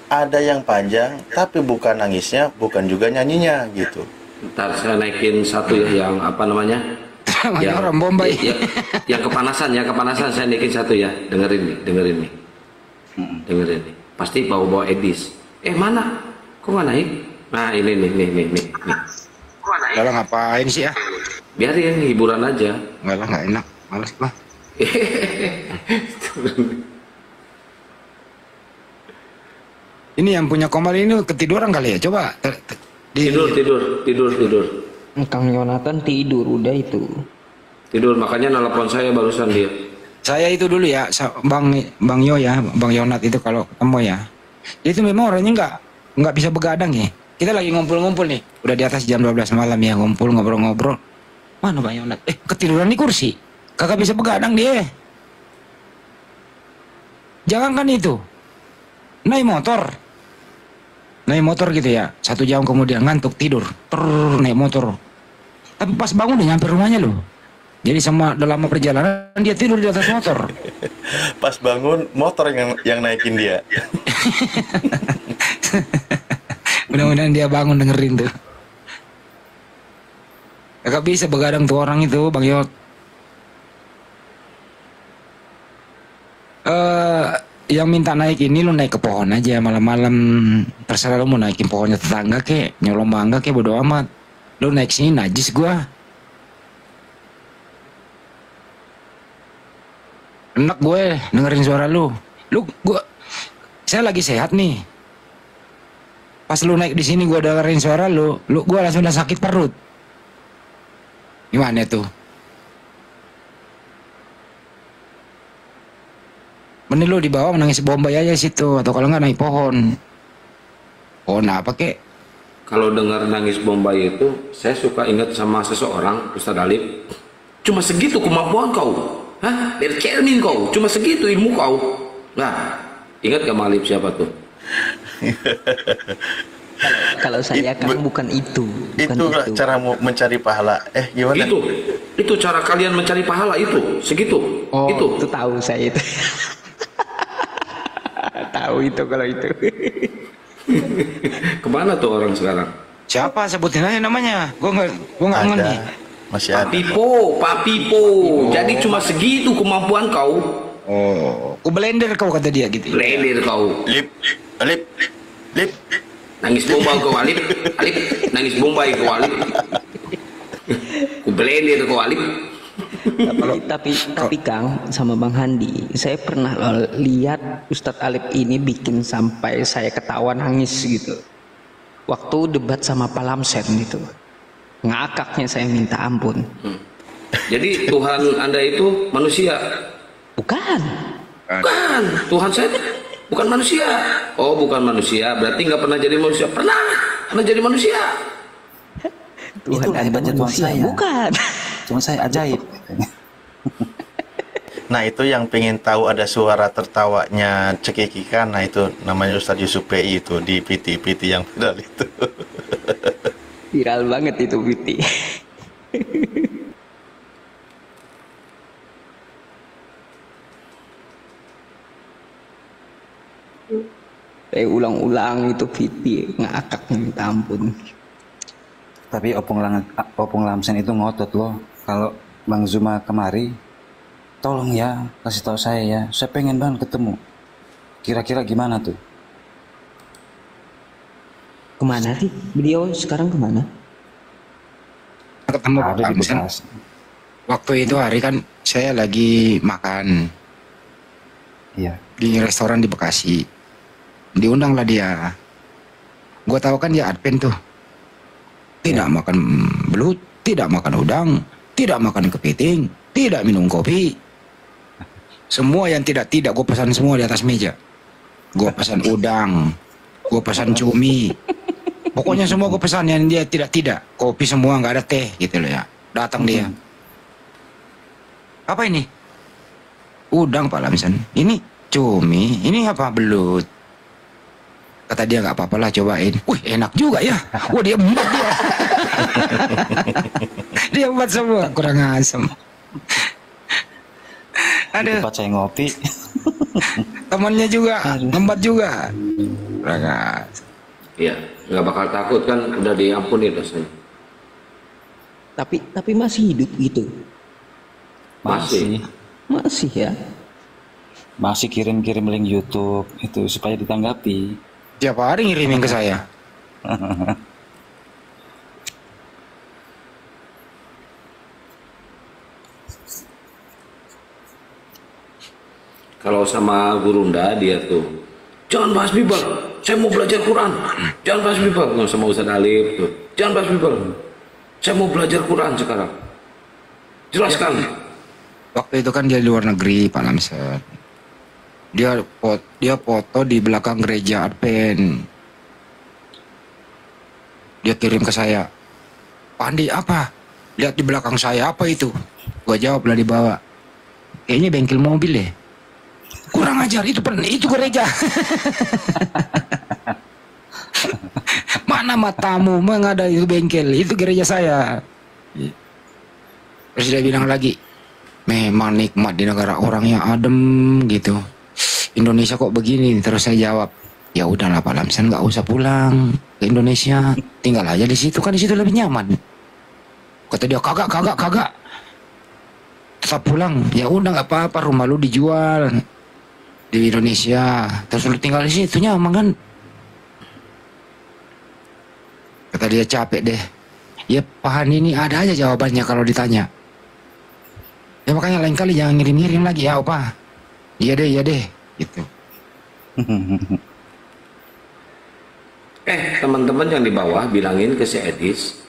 Ada yang panjang, tapi bukan nangisnya, bukan juga nyanyinya gitu. Ntar saya naikin satu ya yang apa namanya? Yang orang Bombay. Yang kepanasan saya naikin satu ya. Dengerin nih. Pasti bawa Edis. Mana? Kok nggak naik? Nah ini nih. Kalau ngapain sih ya? Biarin hiburan aja. Nggak enak, males lah. Ini yang punya Komal ini ketiduran kali ya? Coba tidur. Kang Yonatan tidur udah itu. Tidur makanya nelpon saya barusan dia. Saya itu dulu ya, Bang Yo ya, Bang Yonat itu kalau ketemu ya. Itu memang orangnya nggak bisa begadang ya. Kita lagi ngumpul-ngumpul nih, udah di atas jam 12 malam ya, ngumpul ngobrol-ngobrol. Mana Bang Yonat? Ketiduran di kursi. Kagak bisa begadang dia. Jangan kan itu. Naik motor gitu ya. 1 jam kemudian ngantuk tidur. Naik motor. Tapi pas bangun udah nyampe rumahnya loh. Jadi sama dalam perjalanan dia tidur di atas motor. Pas bangun motor yang naikin dia. Mudah-mudahan dia bangun dengerin tuh. Kagak bisa begadang tuh orang itu Bang Yot. Yang minta naik ini lu naik ke pohon aja malam-malam. Terserah lu mau naikin pohonnya tetangga kek, nyolong mangga kek, bodo amat. Lu naik sini najis gua. Enak gue dengerin suara lu. Saya lagi sehat nih. Pas lu naik di sini gua dengerin suara lu, gua langsung udah sakit perut. Gimana tuh? Mending lu di bawah menangis Bombay aja situ, atau kalau nggak naik pohon. Pohon apa kek? Kalau dengar nangis Bombay itu, saya suka ingat sama seseorang, Ustadz Alif. Cuma segitu kemampuan kau, cermin kau, cuma segitu ilmu kau. Nah, ingat gak Alif siapa tuh? Kalau saya kan bukan itu. Itulah cara mencari pahala. Gimana? Itu cara kalian mencari pahala itu, segitu. Oh, itu tahu saya itu. Tahu itu kalau itu. Kemana tuh orang sekarang? Siapa sebutin aja namanya? Gua nggak ngerti. Masih ada. Pak Pipo. Jadi cuma segitu kemampuan kau. Oh, ku blender kau kata dia gitu. Blender kau. Alip. Nangis Bombay kau Alip. Nangis Bombay kau Alip. Ku blender kau Alip. tapi Kang sama Bang Handi, saya pernah loh lihat Ustadz Alif ini bikin sampai saya ketawa nangis gitu. Waktu debat sama Pak Lamsen gitu. Ngakaknya saya minta ampun. Jadi Tuhan Anda itu manusia? Bukan. Bukan. Tuhan saya bukan manusia. Oh, bukan manusia. Berarti nggak pernah jadi manusia. Pernah jadi manusia. Tuhan Itu hebatnya Tuhan saya. Bukan. Tuhan saya ajaib. Nah itu yang pengen tahu ada suara tertawanya cekikikan. Nah itu namanya Ustadz Yusuf PI itu di PT yang viral itu. Viral banget itu PT. Saya ulang-ulang itu PT ngakaknya minta ampun. Tapi Opung Lamsen itu ngotot loh. Kalau Bang Zuma kemari, tolong ya kasih tahu saya ya. Saya pengen banget ketemu. Kira-kira gimana tuh? Kemana sih? Beliau sekarang kemana? Ketemu Pak Lamsen. Waktu itu hari kan saya lagi makan. Iya. Di restoran di Bekasi. Diundanglah dia. Gua tahu kan dia Advent tuh. Tidak makan belut, tidak makan udang, tidak makan kepiting, tidak minum kopi. Semua yang tidak gue pesan semua di atas meja. Gue pesan udang, gue pesan cumi. Pokoknya semua gue pesan yang dia tidak. Kopi semua, nggak ada teh gitu loh ya. Datang dia. Apa ini? Udang Pak Lamsen. Ini cumi, ini apa belut? Kata dia nggak apa-apa lah cobain. Wih enak juga ya. Wah dia empat dia. Dia empat semua kurang asem. Aduh. Tempat saya ngopi. Temannya juga empat juga. Kurang asem. Iya, nggak bakal takut kan udah diampuni dosanya. Tapi masih hidup gitu. Masih ya. Masih kirim-kirim link YouTube itu supaya ditanggapi. Tiap hari ngirimin ke saya. Kalau sama Gurunda dia tuh, jangan bahas Bible, saya mau belajar Quran. Jangan bahas Bible. Sama Ustadz Alif tuh, jangan bahas Bible, saya mau belajar Quran sekarang. Jelaskan. Waktu itu kan dia di luar negeri Pak Lamsen. Dia foto di belakang gereja Advent. Dia kirim ke saya. Pak Andi apa? Lihat di belakang saya apa itu? Gua jawab lah di bawah. Kayaknya bengkel mobil ya. Kurang ajar itu gereja. Mana matamu mengada itu bengkel? Itu gereja saya. Terus dia bilang lagi, memang nikmat di negara orang yang adem gitu. Indonesia kok begini? Terus saya jawab, ya udahlah Pak Lamsen nggak usah pulang ke Indonesia, tinggal aja di situ kan di situ lebih nyaman. Kata dia kagak, tetap pulang. Ya udah nggak apa-apa, rumah lu dijual di Indonesia, terus lu tinggal di situ nyaman kan? Kata dia capek deh. Ya Pak Hani ini ada aja jawabannya kalau ditanya. Ya makanya lain kali jangan ngirim-ngirim lagi ya Opa. Iya deh. Gitu. Teman-teman yang di bawah bilangin ke si Edis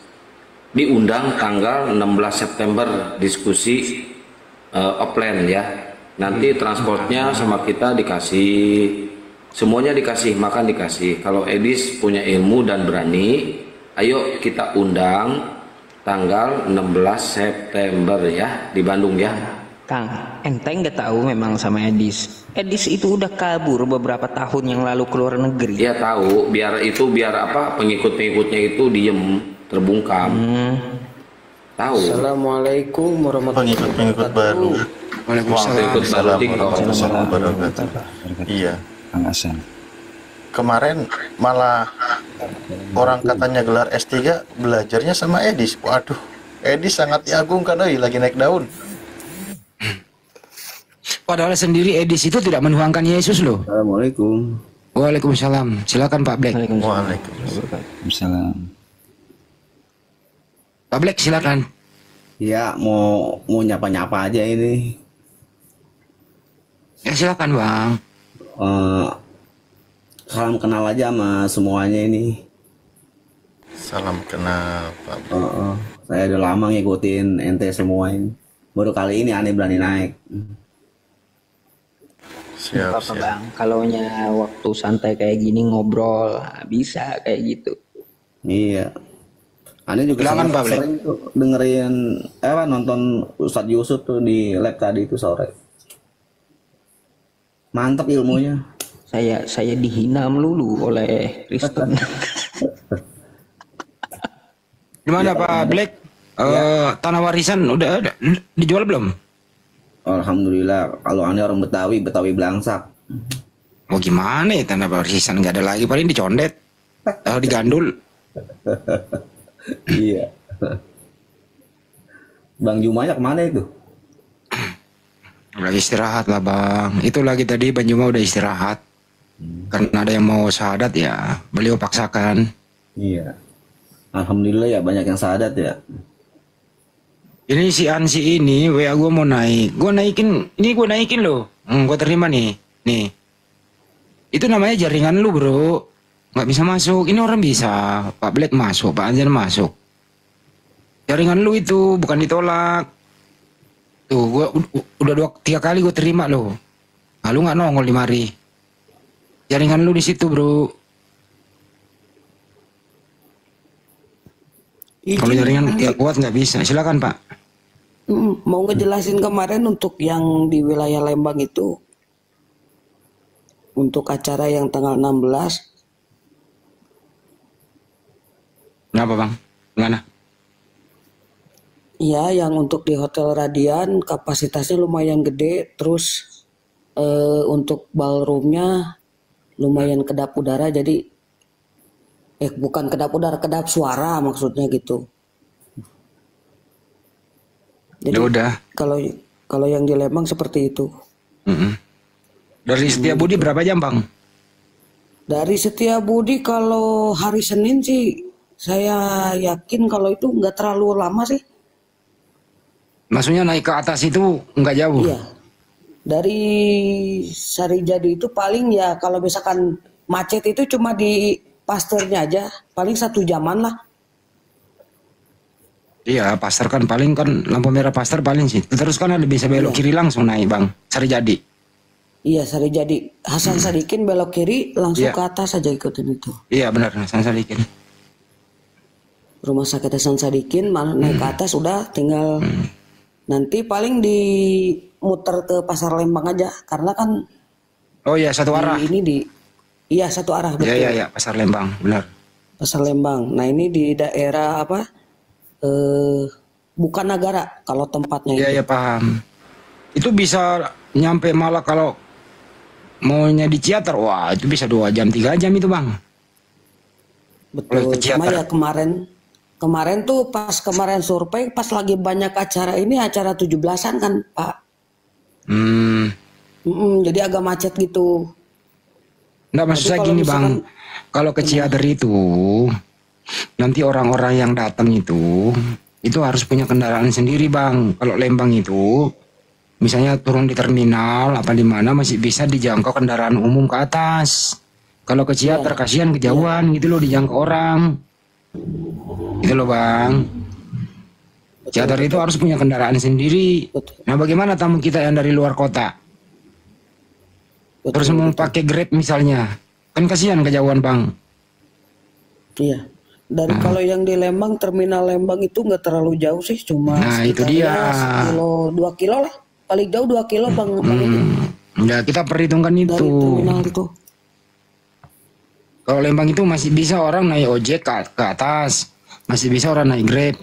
diundang tanggal 16 September diskusi offline ya. Nanti transportnya sama kita dikasih, semuanya dikasih, makan dikasih. Kalau Edis punya ilmu dan berani, ayo kita undang tanggal 16 September ya di Bandung ya. Kang, enteng nggak tahu memang sama Edis. Edis itu udah kabur beberapa tahun yang lalu ke luar negeri. Dia tahu, biar apa pengikut-pengikutnya itu diem, terbungkam. Tahu. Assalamualaikum warahmatullahi wabarakatuh. Pengikut baru. Waalaikumsalam warahmatullahi wabarakatuh. Iya. Kang Hasan. Kemarin malah orang katanya gelar S3 belajarnya sama Edis. Waduh, Edis sangat diagungkan, lagi naik daun. Padahal sendiri Edis itu tidak menuhankan Yesus loh. Assalamualaikum. Waalaikumsalam. Silakan Pak Black. Waalaikumsalam. Salam. Pak Black silakan. Ya, mau nyapa-nyapa aja ini. Ya silakan bang. Eh, salam kenal aja sama semuanya ini. Salam kenal Pak Blek. Saya udah lama ngikutin ente semua ini. Baru kali ini aneh berani naik. Siap, Apa bang, kalau waktu santai kayak gini ngobrol bisa kayak gitu. Iya. Aneh juga Silakan, Pak Blek. sering tuh dengerin nonton Ustadz Yusuf tuh di lab tadi itu sore. Mantap ilmunya. Saya dihina melulu oleh Kristen. Gimana Pak Black? Tanah warisan udah dijual belum? Alhamdulillah. Kalau aneh orang Betawi belangsak. Mau gimana ya, tanah warisan nggak ada lagi, paling dicondet, digandul. Iya. Bang Jumanya kemana itu? Lagi istirahat lah bang. Itu lagi tadi Bang Juma udah istirahat. Karena ada yang mau syahadat ya, beliau paksakan. Iya. Alhamdulillah ya banyak yang syahadat ya. Ini si Ansi ini WA gue mau naik. Gue naikin loh. Gue terima nih. Nih. Itu namanya jaringan lu bro. Nggak bisa masuk. Ini orang bisa. Pak Black masuk, Pak Anjan masuk. Jaringan lu itu bukan ditolak. Tuh, gua udah 2-3 kali gue terima loh. Nah, lu nggak nongol di mari. Jaringan lu di situ bro. Kalau jaringan nggak kuat nggak bisa. Silakan Pak. Mau ngejelasin kemarin untuk yang di wilayah Lembang itu, untuk acara yang tanggal 16. Kenapa Bang? Gimana? Ya, yang untuk di Hotel Radian kapasitasnya lumayan gede, terus untuk ballroomnya lumayan kedap udara, jadi bukan kedap udara, kedap suara maksudnya gitu. Jadi udah. Kalau yang di Lembang seperti itu. Dari Setiabudi berapa jam Bang? Dari Setiabudi kalau hari Senin sih saya yakin kalau itu nggak terlalu lama sih. Maksudnya naik ke atas itu nggak jauh? Iya. Dari Sarijadi itu paling ya kalau misalkan macet itu cuma di Pasternya aja, paling 1 jaman lah. Iya, Pasar kan paling kan lampu merah Pasar paling sih. Terus kan ada bisa belok kiri langsung naik Bang, Sarijadi. Iya, Sarijadi. Hasan Sadikin belok kiri langsung Iya. ke atas aja ikutin itu. Iya benar, Hasan Sadikin. Rumah sakit Hasan Sadikin naik ke atas udah tinggal nanti paling dimuter ke Pasar Lembang aja karena kan Oh iya, satu arah. Iya satu arah betul. Iya, Pasar Lembang, benar. Pasar Lembang. Nah ini di daerah apa? Bukan Nagara kalau tempatnya itu. Iya, paham. Itu bisa nyampe malah kalau maunya di Ciater, wah itu bisa 2 jam, 3 jam itu Bang. Betul. Cuma ya kemarin tuh pas kemarin survei pas lagi banyak acara ini acara 17-an kan Pak. Jadi agak macet gitu. Nggak, maksud saya gini Bang, kalau ke Ciater itu nanti orang-orang yang datang itu harus punya kendaraan sendiri Bang. Kalau Lembang itu misalnya turun di terminal apa di mana masih bisa dijangkau kendaraan umum ke atas. Kalau ke Ciater kasihan kejauhan gitu loh, dijangkau orang. Gitu loh Bang. Ciater itu harus punya kendaraan sendiri. Nah bagaimana tamu kita yang dari luar kota? Terus mau pakai Grab misalnya, kan kasihan kejauhan Bang. Iya. Dari kalau yang di Lembang, terminal Lembang itu nggak terlalu jauh sih, cuma itu dia. 2 kilo lah. Paling jauh 2 kilo Bang. Ya kita perhitungkan itu. Dari terminal itu. Kalau Lembang itu masih bisa orang naik ojek ke atas, masih bisa orang naik Grab.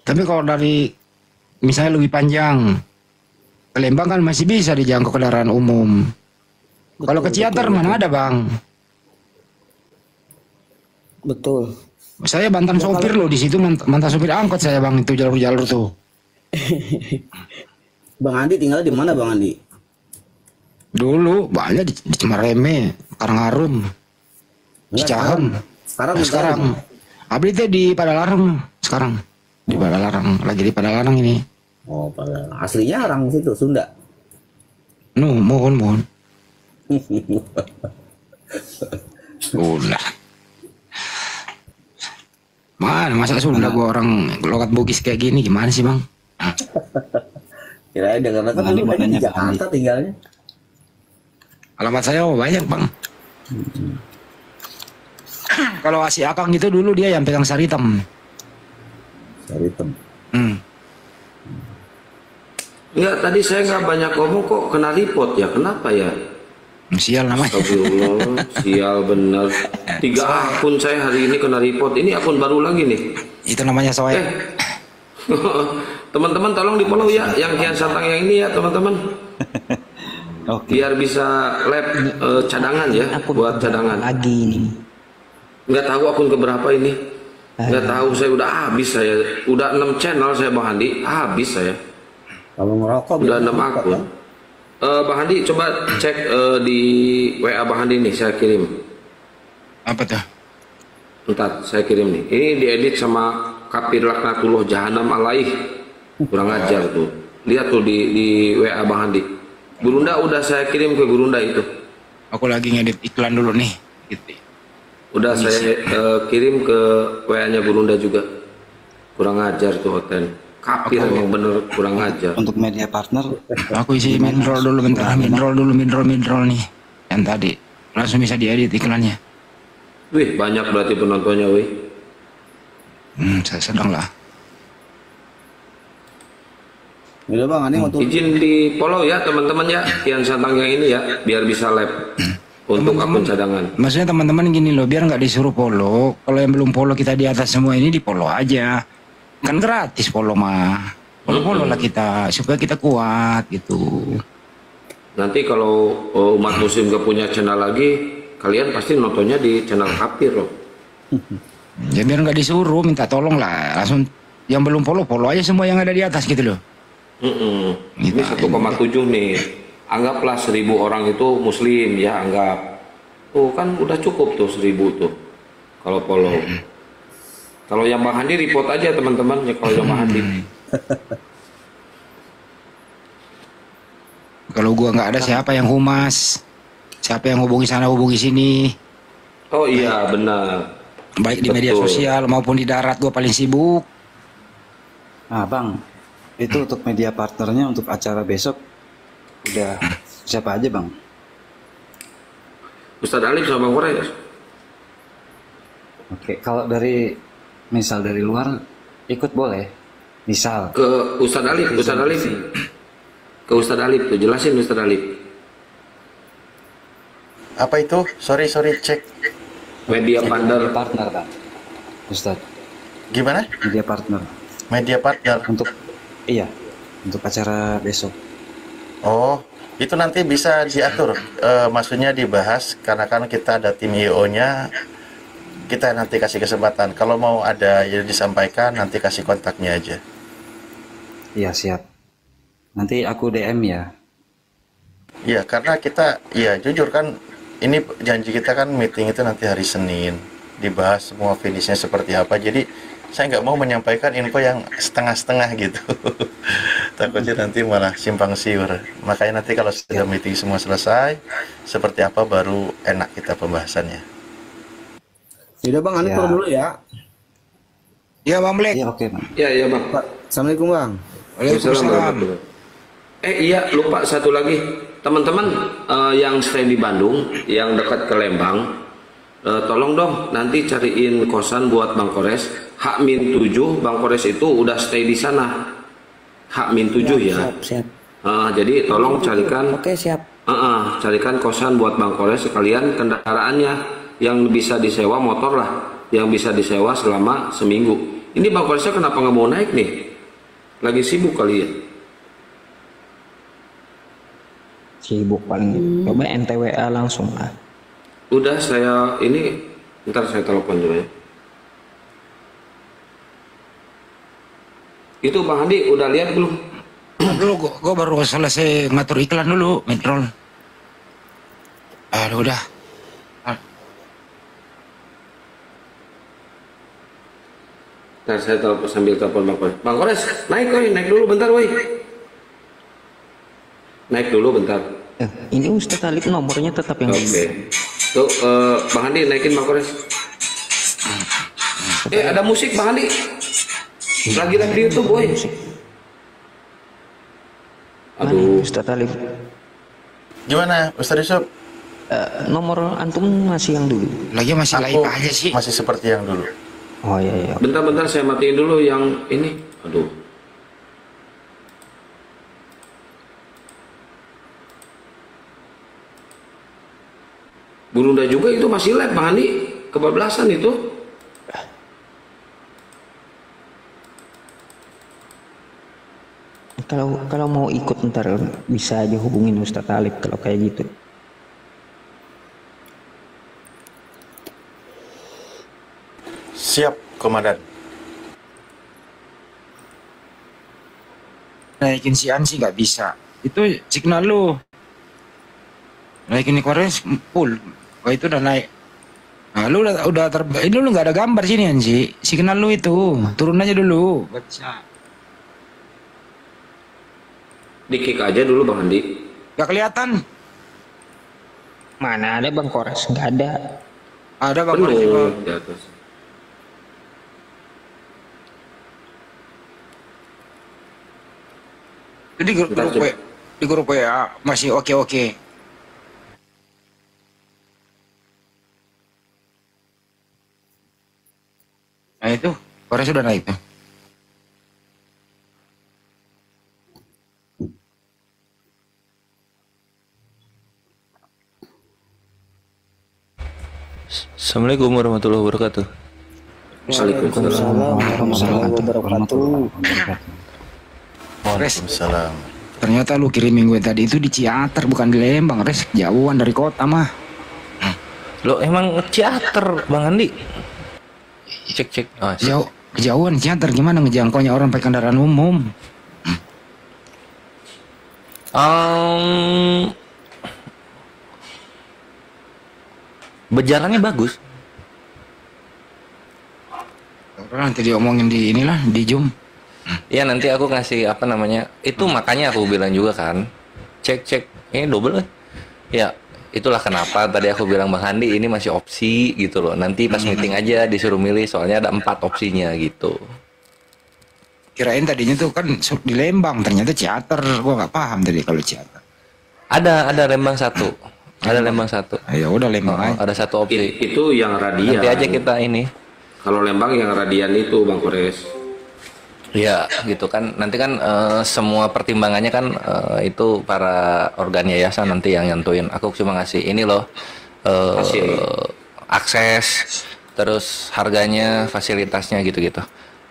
Tapi kalau dari misalnya lebih panjang, ke Lembang kan masih bisa dijangkau kendaraan umum. Kalau ke Ciater mana ada Bang? Betul. Saya mantan sopir loh di situ, mantan sopir angkot saya Bang, itu jalur-jalur tuh. Bang Andi tinggal di mana Bang Andi? Dulu banyak di Cimareme, Karangarum, Cicahem. Sekarang. Abdi teh di Padalarang sekarang. Di Padalarang, lagi di Padalarang ini. Oh, Padalarang. Aslinya orang situ Sunda. Mohon. Udah. Mana masa Sunda gua orang logat Bugis kayak gini, gimana sih bang? Kirain dengan kan dulu banyak di Jakarta tinggalnya. Alamat saya banyak bang. Kalau si Akang itu dulu dia yang pegang Saritem. Enggak, tadi saya nggak banyak ngomong kok kena report ya. Kenapa ya? Sial namanya. Astagfirullah, sial bener. 3 akun saya hari ini kena report. Ini akun baru lagi nih. Itu namanya soal. Teman-teman tolong di follow ya, yang Kian Santang yang ini ya teman-teman. Biar bisa lab cadangan ya, buat cadangan. Lagi ini. Nggak tahu akun keberapa ini. Nggak tahu, saya udah habis saya. Udah 6 channel saya Bang Handi, habis saya. Kalau ngerokok udah 6 akun. Bang Handi coba cek di WA Bang Handi nih, saya kirim. Apa tuh? Entar saya kirim nih. Ini diedit sama Kafir Laknatullah Jahanam Alaih. Kurang ajar tuh. Lihat tuh di WA Bang Handi. Gurunda udah saya kirim ke Gurunda itu. Aku lagi ngedit iklan dulu nih. Gitu. Udah saya kirim ke WA-nya Gurunda juga. Kurang ajar tuh hotel. Kafir emang bener kurang ajar. Untuk media partner, aku isi midroll dulu bentar. Midroll nih. Yang tadi langsung bisa diedit iklannya. Wih, banyak berarti penontonnya, wih. Saya sedang lah. Udah bang, ini untuk izin di follow ya teman-teman ya, Kian Santang yang ini ya, biar bisa lab untuk akun cadangan. Maksudnya teman-teman gini loh, biar nggak disuruh follow. Kalau yang belum follow kita di atas semua ini di follow aja. Kan gratis follow mah. Follow lah kita supaya kita kuat gitu. Nanti kalau umat muslim gak punya channel lagi, kalian pasti nontonnya di channel kafir loh. Ya biar nggak disuruh, minta tolong lah. Langsung yang belum follow aja semua yang ada di atas gitu loh. Ini 1,7 nih. Anggaplah 1000 orang itu muslim ya, anggap. Tuh kan udah cukup tuh 1000 tuh. Kalau follow. Kalau yang Bang Handi report aja teman-teman ya, kalau yang Bang Handi. Kalau gua nggak ada, siapa yang humas? Siapa yang hubungi sana hubungi sini? Oh iya benar. Baik di media sosial maupun di darat gua paling sibuk. Nah bang, itu untuk media partnernya untuk acara besok udah siapa aja bang? Ustadz Alif sama Bang Korea. Oke, kalau dari misal dari luar ikut boleh, misal ke Ustadz Alif, ke Ustadz Alif tuh, jelasin Ustadz Alif. Apa itu? Sorry cek. Media partner bang, Ustadz. Gimana? Media partner. Media partner untuk untuk acara besok. Oh, itu nanti bisa diatur, maksudnya dibahas karena kan kita ada tim IO-nya, kita nanti kasih kesempatan. Kalau mau ada yang disampaikan, nanti kasih kontaknya aja. Iya siap. Nanti aku DM ya. Ya karena kita, ya jujur kan, ini janji kita kan meeting itu nanti hari Senin, dibahas semua finishnya seperti apa. Jadi saya nggak mau menyampaikan info yang setengah-setengah gitu. Takutnya nanti malah simpang siur. Makanya nanti kalau sudah meeting semua selesai, seperti apa baru enak kita pembahasannya. Yaudah bang, Ane turun dulu ya. Ya bang Black. Iya oke bang. Iya bang. Assalamualaikum bang. Waalaikumsalam. Iya lupa satu lagi, teman-teman yang stay di Bandung, yang dekat ke Lembang, tolong dong nanti cariin kosan buat Bang Kores. H-7 Bang Kores itu udah stay di sana. H-7 ya. Siap. Jadi tolong carikan. Oke siap. Carikan kosan buat Bang Kores, sekalian kendaraannya yang bisa disewa, motor lah yang bisa disewa selama seminggu. Ini Bang Koresnya kenapa nggak mau naik nih? Lagi sibuk kali ya? Sibuk paling. Coba NTWA langsung lah. Udah saya ini, ntar saya telepon dulu ya. Itu Bang Handi udah lihat belum? Dulu gua baru selesai ngatur iklan dulu, midroll. Udah. Ntar saya telepon sambil telepon Bang Kores. Bang Kores, naik dulu bentar, woi. Naik dulu bentar. Ini Ustadz Alif nomornya tetap yang Oke. Tuh, Bang Andi naikin Bang Kores. Ada musik Bang Andi. Lagi live di YouTube, boy. Aduh, Ustadz Alif. Gimana, Ustaz Yusuf? Nomor antum masih yang dulu. Lagi masih Aku lain aja sih. masih seperti yang dulu. Oh iya. Bentar saya matiin dulu yang ini. Aduh. Burunda juga itu masih live Bang Andi. Kebablasan itu. Kalau mau ikut ntar bisa aja hubungin Ustadz Alif kalau kayak gitu. Siap, Komandan. Naikin si Ansi nggak bisa. Itu signal lu. Naikin Kores full. Wah itu udah naik. Nah lu udah ini lu nggak ada gambar sini Ansi. Signal lu itu turun aja dulu. Nggak bisa. Di-kick aja dulu Bang Andi. Nggak kelihatan. Mana ada Bang Kores? Nggak ada. Ada Bang Kores juga. Di atas. Jadi di grup WA masih oke. Nah itu Kores sudah naik tuh. Assalamualaikum warahmatullahi wabarakatuh. Waalaikumsalam warahmatullahi wabarakatuh. Waalaikumsalam. Ternyata lu kirimin gue tadi itu di Ciater bukan di Lembang, Res. Jauhan dari kota mah. Lo emang Ciater, Bang Andi? Cek. Oh, Kejauhan Ciater gimana ngejangkaunya orang pakai kendaraan umum? Berjalannya bagus. Nanti diomongin di inilah di Zoom. Ya nanti aku ngasih apa namanya. Itu makanya aku bilang juga kan. Cek. Ini double kan? Ya itulah kenapa tadi aku bilang Bang Andi ini masih opsi gitu loh. Nanti pas meeting aja disuruh milih soalnya ada 4 opsinya gitu. Kirain tadinya tuh kan di Lembang, ternyata Ciater. Gua nggak paham tadi kalau Ciater. Ada Lembang 1. Ada Lembang 1. Ya udah Lembang aja. Ada 1 opsi. Itu yang radian. Nanti aja kita ini. Kalau Lembang yang radian itu Bang Kores. Ya gitu kan. Nanti kan semua pertimbangannya kan itu para organ yayasan nanti yang nyentuhin. Aku cuma ngasih ini loh. Akses, terus harganya, fasilitasnya gitu-gitu.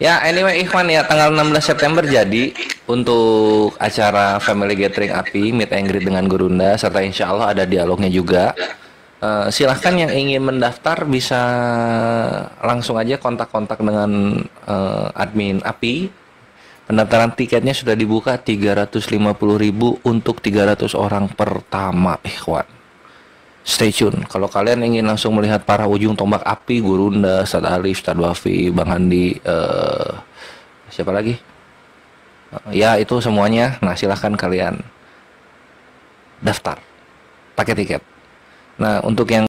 Ya anyway Ikhwan ya tanggal 16 September jadi untuk acara Family Gathering API Meet and Greet dengan Gurunda serta insya Allah ada dialognya juga. Silahkan yang ingin mendaftar bisa langsung aja kontak-kontak dengan admin API. Pendaftaran tiketnya sudah dibuka 350.000 untuk 300 orang pertama Ikhwan. Stay tune. Kalau kalian ingin langsung melihat para ujung tombak api, Gurunda, Ustadz Alif, Ustadz Wafi, Bang Handi, siapa lagi? Ya itu semuanya. Nah silahkan kalian daftar, pakai tiket. Nah untuk yang